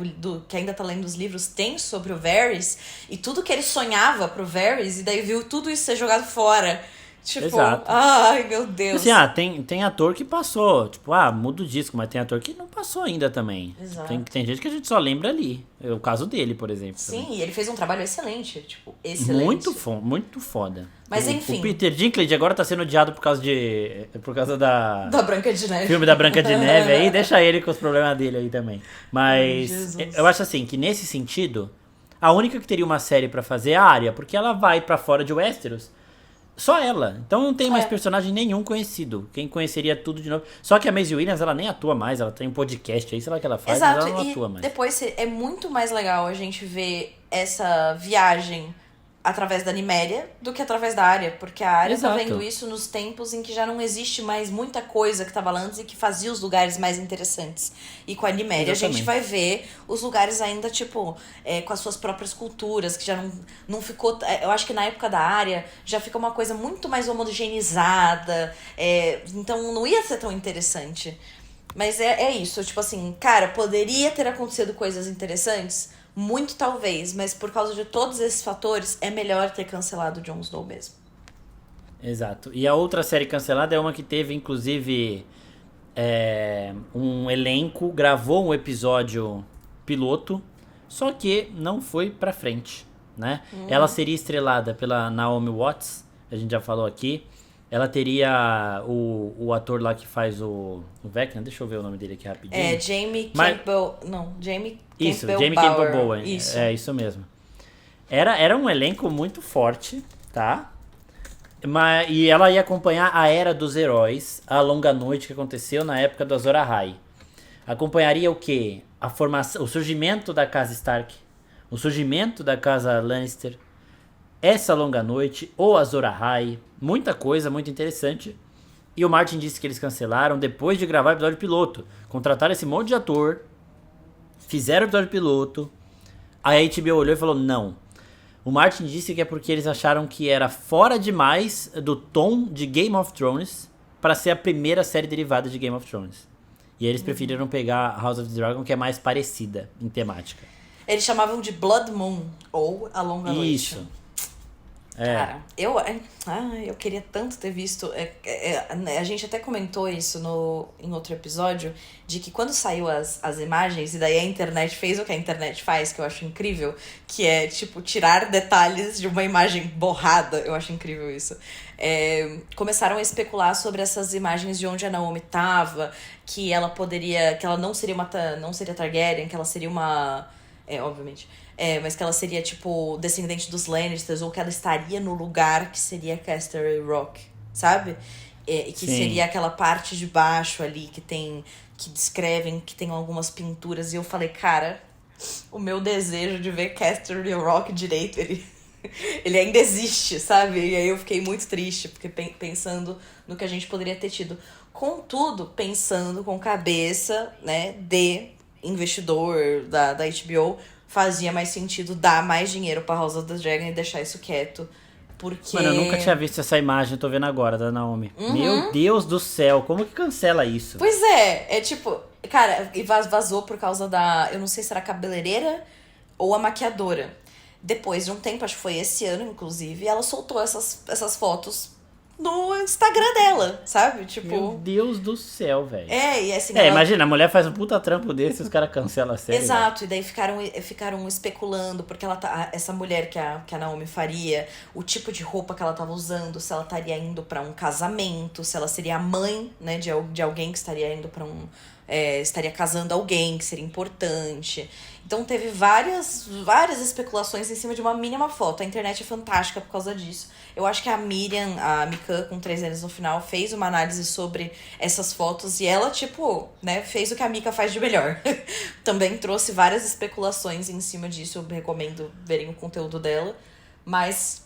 que ainda tá lendo os livros tem sobre o Varys. E tudo que ele sonhava pro Varys. E daí viu tudo isso ser jogado fora. Tipo, Exato. ai meu Deus. Assim, tem ator que passou. Tipo, muda o disco. Mas tem ator que não passou ainda também. Exato. Tem gente que a gente só lembra ali. É o caso dele, por exemplo. Sim, e ele fez um trabalho excelente. Tipo, excelente. Muito foda. Mas, O enfim. Peter Dinklage agora tá sendo odiado por causa da... Da Branca de Neve. filme da Branca de Neve aí, deixa ele com os problemas dele aí também. Mas Jesus. eu acho assim, que nesse sentido, a única que teria uma série pra fazer é a Arya, porque ela vai pra fora de Westeros. Só ela. Então não tem mais personagem nenhum conhecido. Quem conheceria tudo de novo. Só que a Maisie Williams, ela nem atua mais, ela tem um podcast aí, sei lá o que ela faz, Exato, mas ela não e atua mais. depois é muito mais legal a gente ver essa viagem através da Niméria do que através da Arya, porque a Arya tá Exato. vendo isso nos tempos em que já não existe mais muita coisa que tava lá antes e que fazia os lugares mais interessantes. E com a Niméria a gente Exatamente. vai ver os lugares ainda, tipo, com as suas próprias culturas, que já não ficou... Eu acho que na época da Arya já fica uma coisa muito mais homogeneizada, então não ia ser tão interessante. Mas é isso, tipo assim, cara, poderia ter acontecido coisas interessantes? Muito talvez, mas por causa de todos esses fatores, é melhor ter cancelado o Jon Snow mesmo. Exato. E a outra série cancelada é uma que teve, inclusive, um elenco, gravou um episódio piloto, só que não foi pra frente, né? Ela seria estrelada pela Naomi Watts, a gente já falou aqui. Ela teria o ator lá que faz o Vecna, deixa eu ver o nome dele aqui rapidinho. Jamie Mas- Campbell... Não, Jamie Isso, Campbell Jamie Bower. Campbell Bowen. Isso. É isso mesmo. Era um elenco muito forte, tá? E ela ia acompanhar a Era dos Heróis, a longa noite que aconteceu na época do Azor Ahai. Acompanharia o quê? A formação, o surgimento da casa Stark, o surgimento da casa Lannister, essa longa noite, ou Azor Ahai, muita coisa muito interessante. E o Martin disse que eles cancelaram depois de gravar o episódio piloto. Contrataram esse monte de ator, fizeram o episódio piloto, a HBO olhou e falou não. O Martin disse que é porque eles acharam que era fora demais do tom de Game of Thrones para ser a primeira série derivada de Game of Thrones. E eles preferiram pegar House of the Dragon, que é mais parecida em temática. Eles chamavam de Blood Moon, ou A Longa Noite. Isso. Cara, eu queria tanto ter visto. A gente até comentou isso em outro episódio, de que quando saiu as imagens, e daí a internet fez o que a internet faz, que eu acho incrível, que é, tipo, tirar detalhes de uma imagem borrada. Eu acho incrível isso. Começaram a especular sobre essas imagens de onde a Naomi tava, que ela não seria não seria Targaryen, que ela seria uma. Obviamente. Mas que ela seria, tipo, descendente dos Lannisters, ou que ela estaria no lugar que seria Casterly Rock, sabe? E que seria aquela parte de baixo ali que descrevem, que tem algumas pinturas. E eu falei, cara, o meu desejo de ver Casterly Rock direito, ele ainda existe, sabe? E aí eu fiquei muito triste, porque pensando no que a gente poderia ter tido. Contudo, pensando com cabeça, né, de investidor da HBO, fazia mais sentido dar mais dinheiro pra House of the Dragon e deixar isso quieto. Porque... Mano, eu nunca tinha visto essa imagem, tô vendo agora, da Naomi. Meu Deus do céu, como que cancela isso? Pois é tipo... Cara, e vazou por causa da... Eu não sei se era a cabeleireira ou a maquiadora. Depois de um tempo, acho que foi esse ano, inclusive, ela soltou essas fotos no Instagram dela, sabe? Tipo... Meu Deus do céu, velho. E assim... Imagina, a mulher faz um puta trampo desse e os caras cancelam a série. Exato, e daí ficaram especulando, porque essa mulher que a Naomi faria, o tipo de roupa que ela tava usando, se ela estaria indo pra um casamento, se ela seria a mãe, né, de alguém que estaria indo pra um... estaria casando alguém que seria importante. Então teve várias especulações em cima de uma mínima foto. A internet é fantástica por causa disso. Eu acho que a Miriam, a Mika, com 3 N's no final, fez uma análise sobre essas fotos e ela, tipo, né, fez o que a Mika faz de melhor. Também trouxe várias especulações em cima disso. Eu recomendo verem o conteúdo dela. Mas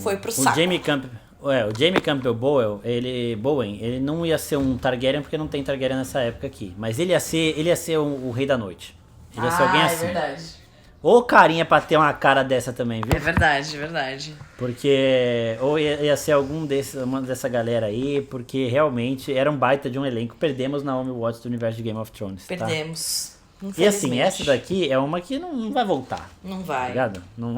foi pro saco. O Jamie Campbell Bowen, ele não ia ser um Targaryen porque não tem Targaryen nessa época aqui. Mas ele ia ser o Rei da Noite. Ele ia ser alguém assim. É verdade. Ô carinha pra ter uma cara dessa também, viu? É verdade. Porque ou ia ser uma dessa galera aí, porque realmente era um baita de um elenco. Perdemos Naomi Watts do universo de Game of Thrones. Perdemos. E assim, essa daqui é uma que não vai voltar. Não vai. Tá ligado? Não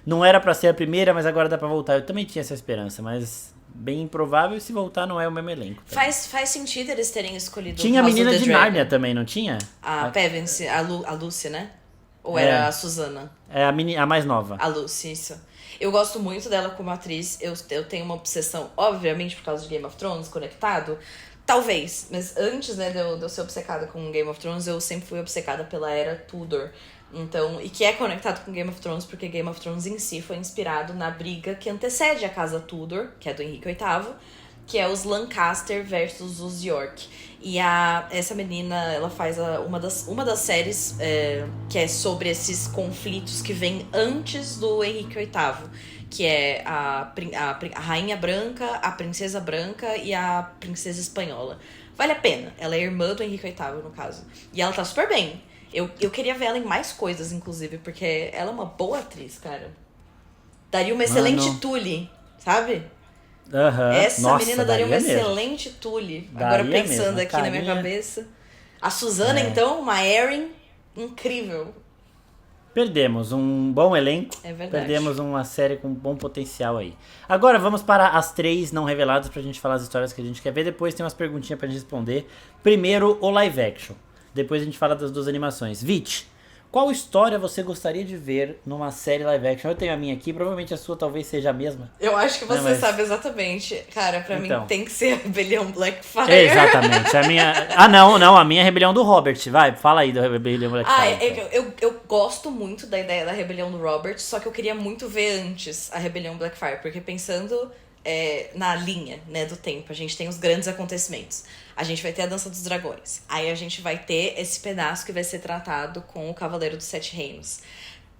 não era pra ser a primeira, mas agora dá pra voltar. Eu também tinha essa esperança, mas bem improvável, se voltar não é o mesmo elenco. Tá? Faz sentido eles terem escolhido Tinha a menina de Nárnia também, não tinha? A Pevensey, a Lucy, né? Ou era a Susana? É a mais nova. A Lucy, isso. Eu gosto muito dela como atriz. Eu tenho uma obsessão, obviamente, por causa de Game of Thrones, conectado. Talvez, mas antes, né, de eu ser obcecada com Game of Thrones, eu sempre fui obcecada pela era Tudor. Então, e que é conectado com Game of Thrones, porque Game of Thrones em si foi inspirado na briga que antecede a casa Tudor, que é do Henrique VIII, que é os Lancaster versus os York. E essa menina, ela faz uma das séries que é sobre esses conflitos que vêm antes do Henrique VIII, que é a Rainha Branca, a Princesa Branca e a Princesa Espanhola. Vale a pena. Ela é irmã do Henrique VIII, no caso. E ela tá super bem. Eu queria ver ela em mais coisas, inclusive, porque ela é uma boa atriz, cara. Daria uma excelente Tully, sabe? Essa menina daria uma excelente Tully. Agora pensando aqui na minha cabeça. A Susana, então, uma Erin incrível. Perdemos um bom elenco. É verdade. Perdemos uma série com bom potencial aí. Agora vamos para as 3 não reveladas pra gente falar as histórias que a gente quer ver. Depois tem umas perguntinhas pra gente responder. Primeiro, o live action. Depois a gente fala das 2 animações. Vit, qual história você gostaria de ver numa série live action? Eu tenho a minha aqui, provavelmente a sua talvez seja a mesma. Eu acho que você sabe exatamente. Cara, pra mim tem que ser a Rebelião Blackfire. Exatamente. A minha... não, a minha é a Rebelião do Robert. Vai, fala aí da Rebelião Blackfire. Eu gosto muito da ideia da Rebelião do Robert, só que eu queria muito ver antes a Rebelião Blackfire, porque pensando na linha, né, do tempo. A gente tem os grandes acontecimentos. A gente vai ter a Dança dos Dragões. Aí a gente vai ter esse pedaço que vai ser tratado com o Cavaleiro dos Sete Reinos.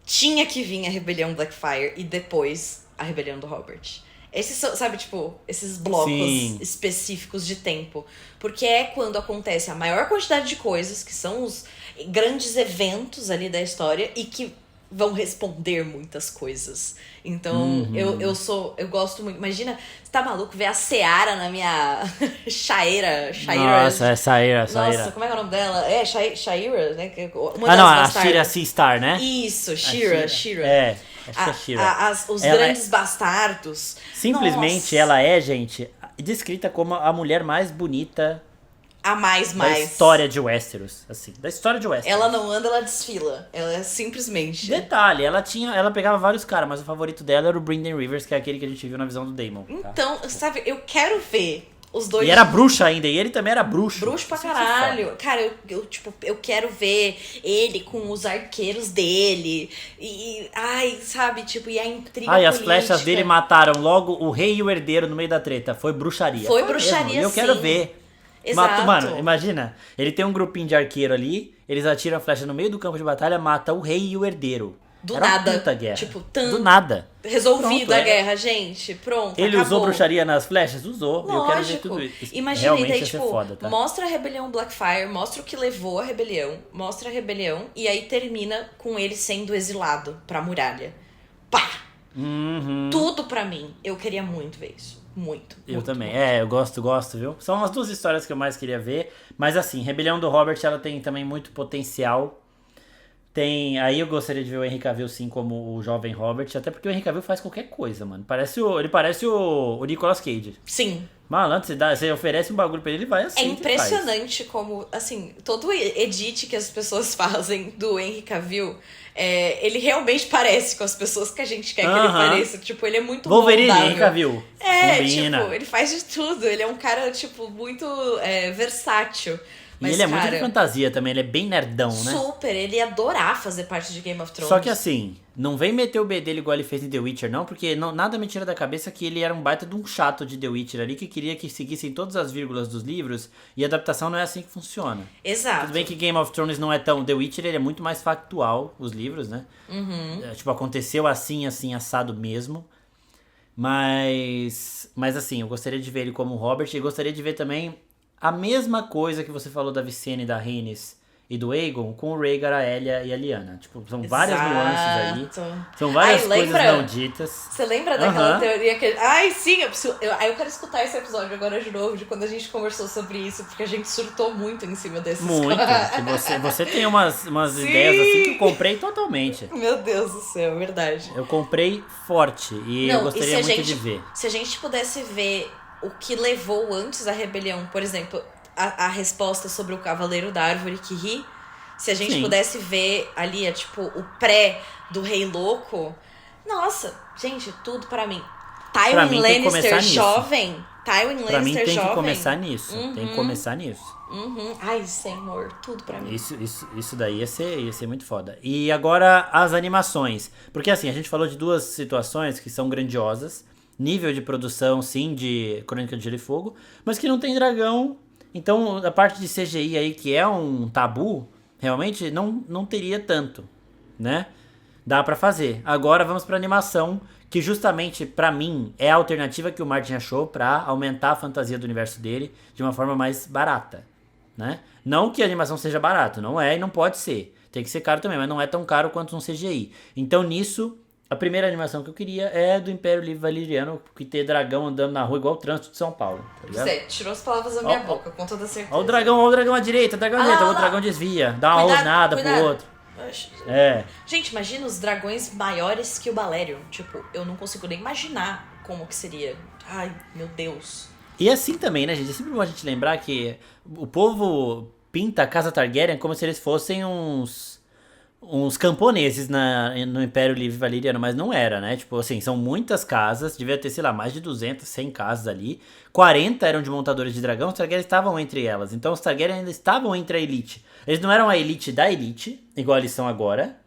Tinha que vir a Rebelião Blackfire e depois a Rebelião do Robert. Esses são, sabe, tipo, esses blocos específicos de tempo. Porque é quando acontece a maior quantidade de coisas, que são os grandes eventos ali da história e que vão responder muitas coisas. Então, eu gosto muito. Imagina, você tá maluco ver a Seara na minha Shaira. Nossa, é Saira. Nossa, como é que é o nome dela? É, Shaira, né? A Shira Seastar, né? Isso, Shira. É, acho que é Shira. Os grandes bastardos. Simplesmente, ela é, gente, descrita como a mulher mais bonita a mais. da história de Westeros, assim, da história de Westeros. Ela não anda, ela desfila. Ela é simplesmente... Detalhe, ela pegava vários caras, mas o favorito dela era o Brynden Rivers, que é aquele que a gente viu na visão do Daemon. Tá? Então, sabe, eu quero ver os dois... E era bruxo ainda, e ele também era bruxo. Bruxo pra caralho. Cara, eu quero ver ele com os arqueiros dele. Sabe, tipo, e a intriga política. As flechas dele mataram logo o rei e o herdeiro no meio da treta. Foi bruxaria. Foi bruxaria, mesmo. Eu quero ver. Exato. Mano, imagina, ele tem um grupinho de arqueiro ali, eles atiram a flecha no meio do campo de batalha, mata o rei e o herdeiro. Do Era nada. Uma puta guerra. Tipo, do nada. Resolvida a guerra, gente. Pronto, ele acabou. usou bruxaria nas flechas? Usou. Lógico. Eu quero ver tudo isso. Imagina, realmente e daí, tipo, foda, tá? mostra a rebelião Blackfire, mostra o que levou a rebelião, mostra a rebelião, e aí termina com ele sendo exilado pra muralha. Pá! Tudo pra mim. Eu queria muito ver isso. Muito. Eu também. Muito. Eu gosto, viu? São as duas histórias que eu mais queria ver. Mas assim, Rebelião do Robert, ela tem também muito potencial. Aí eu gostaria de ver o Henry Cavill sim como o jovem Robert, até porque o Henry Cavill faz qualquer coisa, mano. Ele parece o Nicolas Cage. Sim. Malandro, você oferece um bagulho pra ele vai assim. É impressionante como, assim, todo o edit que as pessoas fazem do Henry Cavill, ele realmente parece com as pessoas que a gente quer que ele pareça. Tipo, ele é muito Wolverine, moldável. Henry Cavill. Combina. Tipo, ele faz de tudo. Ele é um cara, tipo, muito versátil. Mas, e ele é muito de fantasia também, ele é bem nerdão, né? Super, ele ia adorar fazer parte de Game of Thrones. Só que assim, não vem meter o B dele igual ele fez em The Witcher, não, porque nada me tira da cabeça que ele era um baita de um chato de The Witcher ali, que queria que seguissem todas as vírgulas dos livros, e a adaptação não é assim que funciona. Exato. Tudo bem que Game of Thrones não é tão... The Witcher, ele é muito mais factual, os livros, né? Tipo, aconteceu assim, assado mesmo. Mas assim, eu gostaria de ver ele como Robert, e gostaria de ver também a mesma coisa que você falou da Vicenne, da Rhaenys e do Aegon com o Rhaegar, a Elia e a Lyanna. Tipo, são várias nuances aí. São várias coisas não ditas. Você lembra daquela teoria que... Ai, sim, eu quero escutar esse episódio agora de novo, de quando a gente conversou sobre isso, porque a gente surtou muito em cima desses Muito. Você tem umas ideias assim que eu comprei totalmente. Meu Deus do céu, verdade. Eu comprei forte e eu gostaria muito de ver. Se a gente pudesse ver o que levou antes à rebelião, por exemplo, a resposta sobre o Cavaleiro da Árvore que ri, se a gente pudesse ver ali, tipo, o pré do Rei Louco, nossa, gente, tudo pra mim. Tywin Lannister jovem. Pra mim tem que começar nisso. Tem que começar nisso. Ai, senhor, tudo pra mim. Isso daí ia ser muito foda. E agora as animações. Porque assim, a gente falou de duas situações que são grandiosas. Nível de produção, sim, de Crônica de Gelo e Fogo, mas que não tem dragão. Então, a parte de CGI aí, que é um tabu, realmente não teria tanto, né? Dá pra fazer. Agora vamos pra animação, que justamente, pra mim, é a alternativa que o Martin achou pra aumentar a fantasia do universo dele de uma forma mais barata, né? Não que a animação seja barata, não é e não pode ser. Tem que ser caro também, mas não é tão caro quanto um CGI. Então, nisso... A primeira animação que eu queria é do Império Livre Valeriano, que ter dragão andando na rua igual o trânsito de São Paulo. Tá ligado? Você tirou as palavras da minha boca, com toda certeza. Olha o dragão à direita, o dragão desvia, dá uma rosnada pro outro. Gente, imagina os dragões maiores que o Balerion. Tipo, eu não consigo nem imaginar como que seria. Ai, meu Deus. E assim também, né, gente? É sempre bom a gente lembrar que o povo pinta a Casa Targaryen como se eles fossem uns camponeses no Império Livre Valeriano, mas não era, né? Tipo assim, são muitas casas, devia ter, sei lá, mais de 200, 100 casas ali. 40 eram de montadores de dragão, os Targaryen estavam entre elas. Então os Targaryen ainda estavam entre a elite. Eles não eram a elite da elite, igual eles são agora,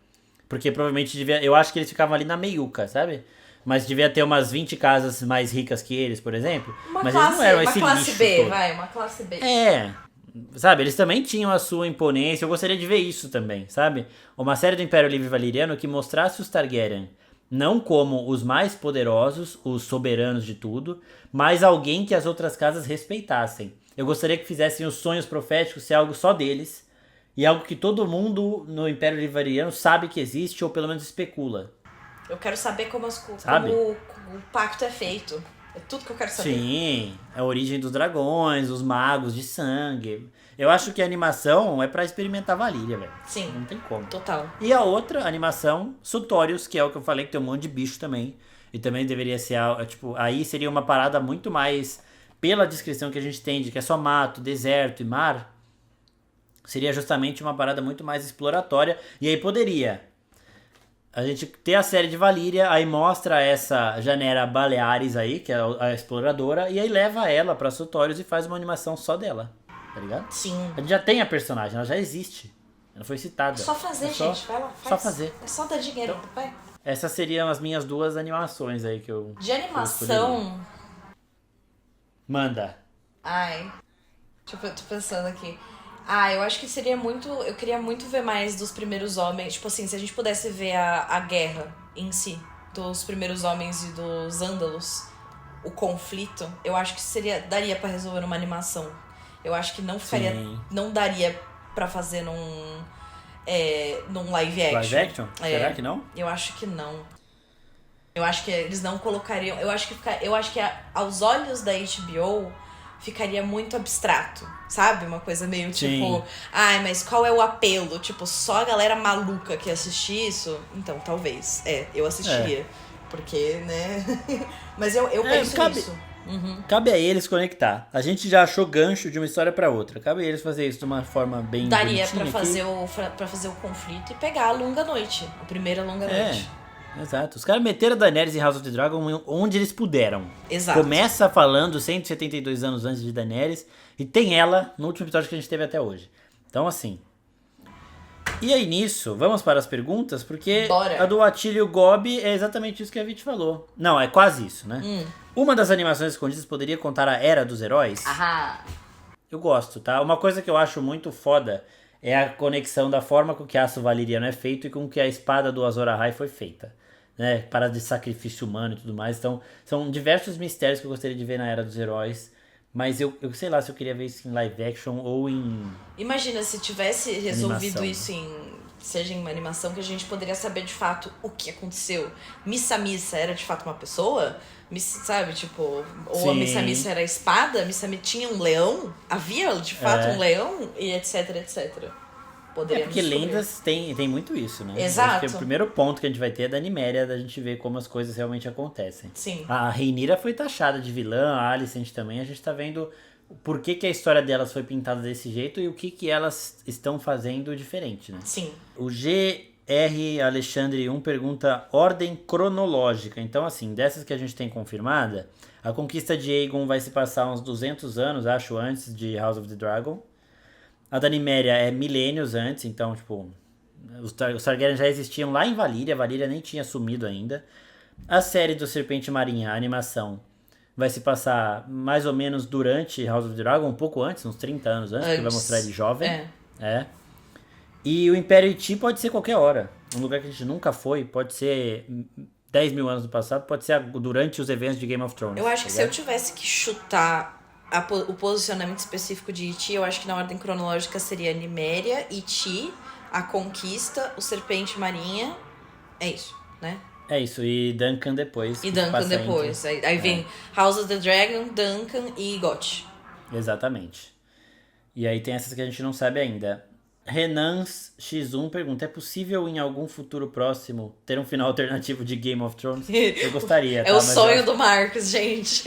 porque provavelmente eu acho que eles ficavam ali na meiuca, sabe? mas devia ter umas 20 casas mais ricas que eles, por exemplo. Uma Mas classe, eles não eram uma esse classe lixo B, todo. vai, uma classe B. Sabe, eles também tinham a sua imponência, eu gostaria de ver isso também, sabe? Uma série do Império Livre Valeriano que mostrasse os Targaryen não como os mais poderosos, os soberanos de tudo, mas alguém que as outras casas respeitassem. Eu gostaria que fizessem os sonhos proféticos ser algo só deles, e algo que todo mundo no Império Livre Valeriano sabe que existe, ou pelo menos especula. Eu quero saber como Sabe? o pacto é feito. É tudo que eu quero saber. Sim, a origem dos dragões, os magos de sangue. Eu acho que a animação é pra experimentar Valíria, velho. Sim. Não tem como. Total. E a outra animação, Sutórios, que é o que eu falei, que tem um monte de bicho também. E também deveria ser, tipo, aí seria uma parada muito mais, pela descrição que a gente tem, de que é só mato, deserto e mar, seria justamente uma parada muito mais exploratória. E aí poderia a gente ter a série de Valíria, aí mostra essa Janera Baleares aí, que é a exploradora, e aí leva ela pra Sutórios e faz uma animação só dela, tá ligado? Sim. A gente já tem a personagem, ela já existe. Ela foi citada. Só fazer, gente. Vai lá, faz. Só fazer. É só dar dinheiro, vai. Essas seriam as minhas duas animações aí que eu... De animação... Manda. Ai... Tipo, eu tô pensando aqui. Eu acho que seria muito... Eu queria muito ver mais dos primeiros homens. Tipo assim, se a gente pudesse ver a guerra em si, dos primeiros homens e dos ândalos, o conflito, eu acho que daria pra resolver numa animação. Eu acho que não ficaria... Sim. Não daria pra fazer num live action. Live action? Será que não? Eu acho que não. Eu acho que eles não colocariam... Eu acho que aos olhos da HBO ficaria muito abstrato, sabe? Uma coisa meio tipo... mas qual é o apelo? Tipo, só a galera maluca que assiste isso? Então, talvez. Eu assistiria. Porque, né? Mas eu penso nisso. Uhum. Cabe a eles conectar. A gente já achou gancho de uma história pra outra. Cabe a eles fazer isso de uma forma bem daria pra bonitinha pra fazer o conflito e pegar a longa noite. A primeira longa noite. Exato. Os caras meteram Daenerys em House of the Dragon onde eles puderam. Exato. Começa falando 172 anos antes de Daenerys e tem ela no último episódio que a gente teve até hoje. Então, assim... E aí, nisso, vamos para as perguntas, porque Bora. A do Atílio Gobi é exatamente isso que a Vit falou. Não, é quase isso, né? Uma das animações escondidas poderia contar a Era dos Heróis? Aham. Eu gosto, tá? Uma coisa que eu acho muito foda é a conexão da forma com que aço valeriano é feito e com que a espada do Azor Ahai foi feita. Né? Para de sacrifício humano e tudo mais. Então, são diversos mistérios que eu gostaria de ver na Era dos Heróis. Mas eu sei lá se eu queria ver isso em live action ou em... Imagina se tivesse resolvido animação. isso seja em uma animação, que a gente poderia saber de fato o que aconteceu. Missa era de fato uma pessoa? Sabe, tipo... Ou a Missa era a espada? A Missa tinha um leão? Havia de fato um leão? E etc, etc. Poderíamos porque descobrir. lendas tem muito isso, né? Exato. Acho que o primeiro ponto que a gente vai ter é da Niméria, da gente ver como as coisas realmente acontecem. Sim. A Rhaenyra foi taxada de vilã, a Alicent também. A gente tá vendo por que a história delas foi pintada desse jeito e o que elas estão fazendo diferente, né? Sim. O GR Alexandre 1 pergunta ordem cronológica. Então, assim, dessas que a gente tem confirmada, a conquista de Aegon vai se passar uns 200 anos, acho, antes de House of the Dragon. A da Niméria é milênios antes, então, tipo, os Targaryen já existiam lá em Valíria, Valíria nem tinha sumido ainda. A série do Serpente Marinha, a animação, vai se passar mais ou menos durante House of the Dragon, um pouco antes, uns 30 anos antes, que vai mostrar ele jovem. E o Império Iti pode ser qualquer hora. Um lugar que a gente nunca foi, pode ser 10 mil anos no passado, pode ser durante os eventos de Game of Thrones. Eu acho que se eu tivesse que chutar o posicionamento específico de Iti, eu acho que na ordem cronológica seria Niméria, Iti, a Conquista, o Serpente Marinha. É isso, né? É isso, e Duncan depois. E Duncan depois. Aí vem House of the Dragon, Duncan e Got. Exatamente. E aí tem essas que a gente não sabe ainda. Renans X1 pergunta: é possível em algum futuro próximo ter um final alternativo de Game of Thrones? Eu gostaria. É o sonho do Marcos, gente.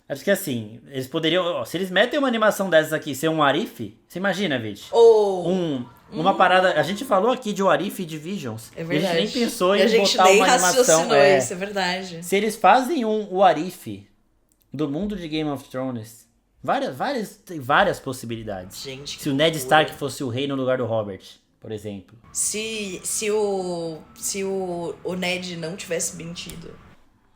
Acho que assim, eles poderiam... Se eles metem uma animação dessas aqui ser um Arif, você imagina, Vit? Uma parada... A gente falou aqui de Arif e de Visions. É verdade. E a gente nem pensou e em botar uma animação. Isso, é verdade. Se eles fazem um Arif do mundo de Game of Thrones, tem várias possibilidades. Gente, se o Ned Stark fosse o rei no lugar do Robert. por exemplo. Se o Ned não tivesse mentido.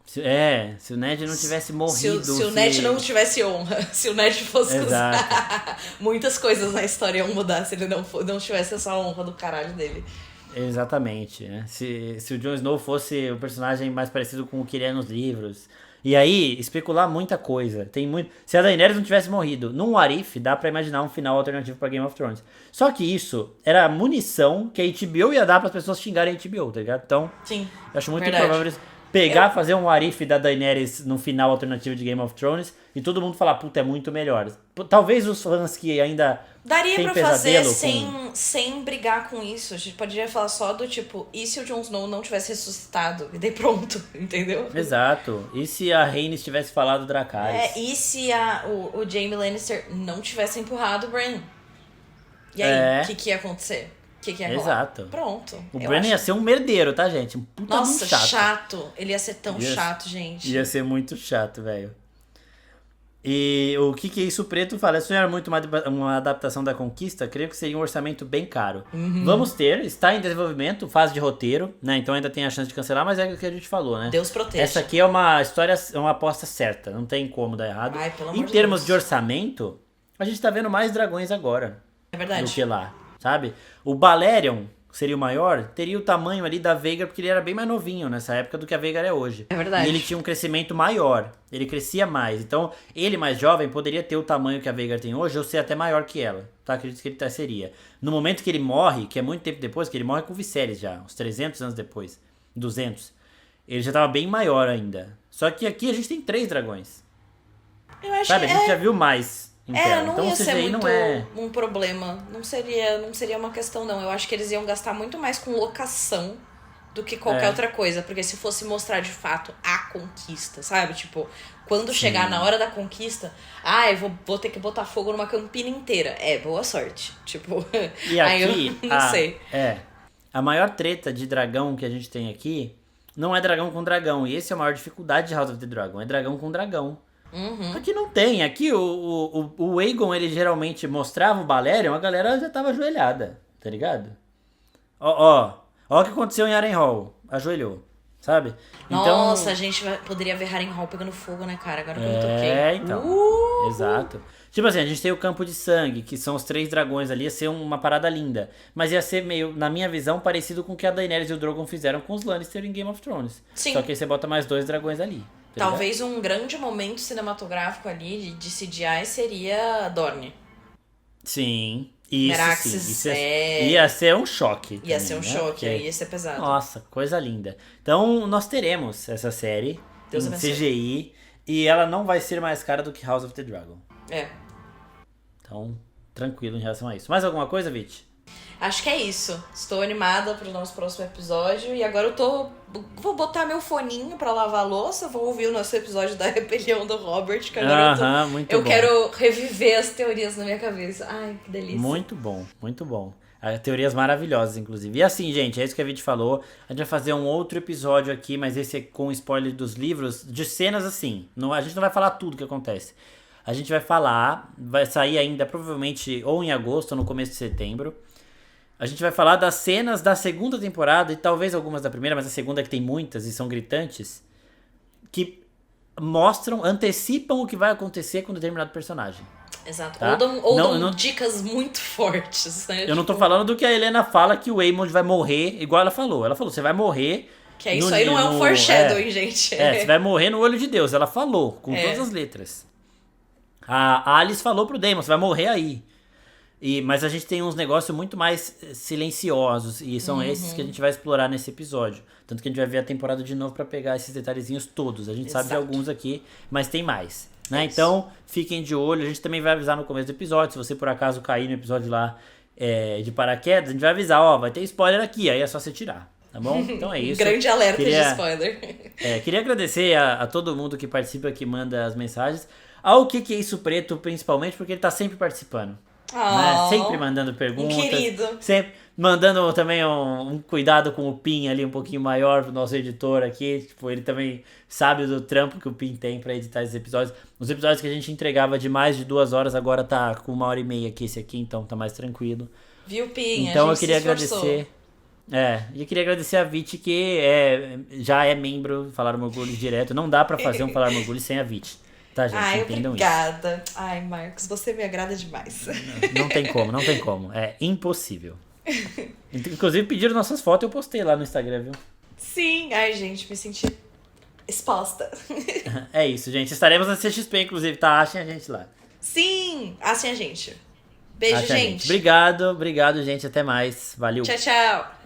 Se o Ned não tivesse morrido... Se o Ned não tivesse honra. Se o Ned fosse Exato. muitas coisas na história iam mudar se ele não tivesse essa honra do caralho dele. Exatamente, né? Se o Jon Snow fosse o personagem mais parecido com o que ele é nos livros. E aí, especular muita coisa. Tem muito. Se a Daenerys não tivesse morrido, num What If, dá pra imaginar um final alternativo pra Game of Thrones. Só que isso era munição que a HBO ia dar pras pessoas xingarem a HBO, tá ligado? Então, Sim, eu acho muito verdade. improvável eles fazer um What If da Daenerys no final alternativo de Game of Thrones e todo mundo falar, puta, é muito melhor. Talvez os fãs que ainda daria têm pra pesadelo fazer com... sem brigar com isso. A gente poderia falar só do tipo, e se o Jon Snow não tivesse ressuscitado? E daí pronto, entendeu? Exato. E se a Rhaenys tivesse falado Dracarys? E se o Jaime Lannister não tivesse empurrado o Bran? E aí, o que ia acontecer? O que ia rolar? Exato. Pronto. O Bran ia ser um merdeiro, tá, gente? Um puta Nossa, muito chato. chato. Ele ia ser tão chato, gente. Ia ser muito chato, velho. E o que é isso, Preto fala? É sonhar muito uma adaptação da Conquista? Creio que seria um orçamento bem caro. Vamos ter, está em desenvolvimento, fase de roteiro, né? Então ainda tem a chance de cancelar, mas é o que a gente falou, né? Deus proteja. Essa aqui é uma história, é uma aposta certa, não tem como dar errado. Ai, pelo amor em de termos Deus. de orçamento, a gente tá vendo mais dragões agora. É verdade. Do que lá, sabe? O Balerion, que seria o maior, teria o tamanho ali da Veigar, porque ele era bem mais novinho nessa época do que a Veigar é hoje. É verdade. E ele tinha um crescimento maior, ele crescia mais. Então, ele mais jovem poderia ter o tamanho que a Veigar tem hoje, ou ser até maior que ela. Tá? Acredito que ele seria. No momento que ele morre, que é muito tempo depois, que ele morre com o Viserys já, uns 300 anos depois, 200. Ele já tava bem maior ainda. Só que aqui a gente tem 3 dragões. Eu acho Sabe? que A gente já viu mais. não então, ia ser aí muito não é... um problema. Não seria uma questão, não. Eu acho que eles iam gastar muito mais com locação do que qualquer outra coisa. Porque se fosse mostrar de fato a conquista, sabe? Tipo, quando chegar na hora da conquista, eu vou ter que botar fogo numa campina inteira. Boa sorte. Tipo, E aqui, aí eu não sei. A maior treta de dragão que a gente tem aqui não é dragão com dragão. E essa é a maior dificuldade de House of the Dragon. É dragão com dragão. Aqui não tem. Aqui o Aegon, ele geralmente mostrava o Balerion, a galera já tava ajoelhada, tá ligado? Ó o que aconteceu em Harrenhal. Ajoelhou, sabe? Nossa, a gente poderia ver Harrenhal pegando fogo, né, cara? Agora que eu me toquei. Então. Exato. Tipo assim, a gente tem o Campo de Sangue, que são os 3 dragões ali, ia ser uma parada linda. Mas ia ser meio, na minha visão, parecido com o que a Daenerys e o Drogon fizeram com os Lannister em Game of Thrones. Sim. Só que aí você bota mais 2 dragões ali. Tá Talvez ligado? um grande momento cinematográfico ali de CGI seria Dorne. Sim. Isso Meraxes, sim. Ia ser um choque. Ia também, ser um né? choque, Porque... ia ser pesado. Nossa, coisa linda. Então, nós teremos essa série Deus em abençoe. CGI e ela não vai ser mais cara do que House of the Dragon. Então, tranquilo em relação a isso. Mais alguma coisa, Vit? Acho que é isso. Estou animada pro nosso próximo episódio. E agora vou botar meu foninho pra lavar a louça. Vou ouvir o nosso episódio da rebelião do Robert. Que agora eu quero reviver as teorias na minha cabeça. Ai, que delícia. Muito bom, muito bom. Teorias maravilhosas, inclusive. E assim, gente, é isso que a Vit falou. A gente vai fazer um outro episódio aqui, mas esse é com spoiler dos livros, de cenas assim. A gente não vai falar tudo que acontece. A gente vai falar, vai sair ainda provavelmente ou em agosto ou no começo de setembro. A gente vai falar das cenas da segunda temporada e talvez algumas da primeira, mas a segunda que tem muitas e são gritantes, que antecipam o que vai acontecer com determinado personagem. Exato. Tá? Ou dão dicas muito fortes, né? Eu não tô falando do que a Helena fala que o Aemond vai morrer, igual ela falou. Ela falou, você vai morrer... Que isso aí não é um foreshadowing, gente. Você vai morrer no olho de Deus. Ela falou, com todas as letras. A Alice falou pro Daemon, você vai morrer aí. Mas a gente tem uns negócios muito mais silenciosos. E são esses que a gente vai explorar nesse episódio. Tanto que a gente vai ver a temporada de novo pra pegar esses detalhezinhos todos. A gente sabe de alguns aqui, mas tem mais. Né? Então, fiquem de olho. A gente também vai avisar no começo do episódio. Se você por acaso cair no episódio lá de paraquedas, a gente vai avisar, vai ter spoiler aqui. Aí é só você tirar. Tá bom? Então é isso. Grande alerta de spoiler. Queria agradecer a todo mundo que participa, que manda as mensagens. Ao que é isso, Preto, principalmente, porque ele tá sempre participando. Né? Sempre mandando perguntas. Querido. Sempre mandando também um cuidado com o Pin ali um pouquinho maior pro nosso editor aqui. Tipo, ele também sabe do trampo que o Pin tem pra editar esses episódios. Os episódios que a gente entregava de mais de 2 horas, agora tá com 1h30 aqui esse aqui, então tá mais tranquilo. Viu, Pinha? Então A eu gente queria se esforçou. agradecer. E eu queria agradecer a Vit, que já é membro do Falar Morgulho direto. Não dá pra fazer um Falar Morgulho sem a Vit. Tá, gente? Ai, Entendam obrigada. Ai, Marcos, você me agrada demais. isso. Não tem como, não tem como. É impossível. Inclusive pediram nossas fotos, eu postei lá no Instagram, viu? Sim, ai, gente, me senti exposta. É isso, gente. Estaremos na CXP, inclusive, tá? Achem a gente lá. Sim, assim a gente. Beijo, Achem a gente. Obrigado, gente. Até mais. Valeu. Tchau, tchau.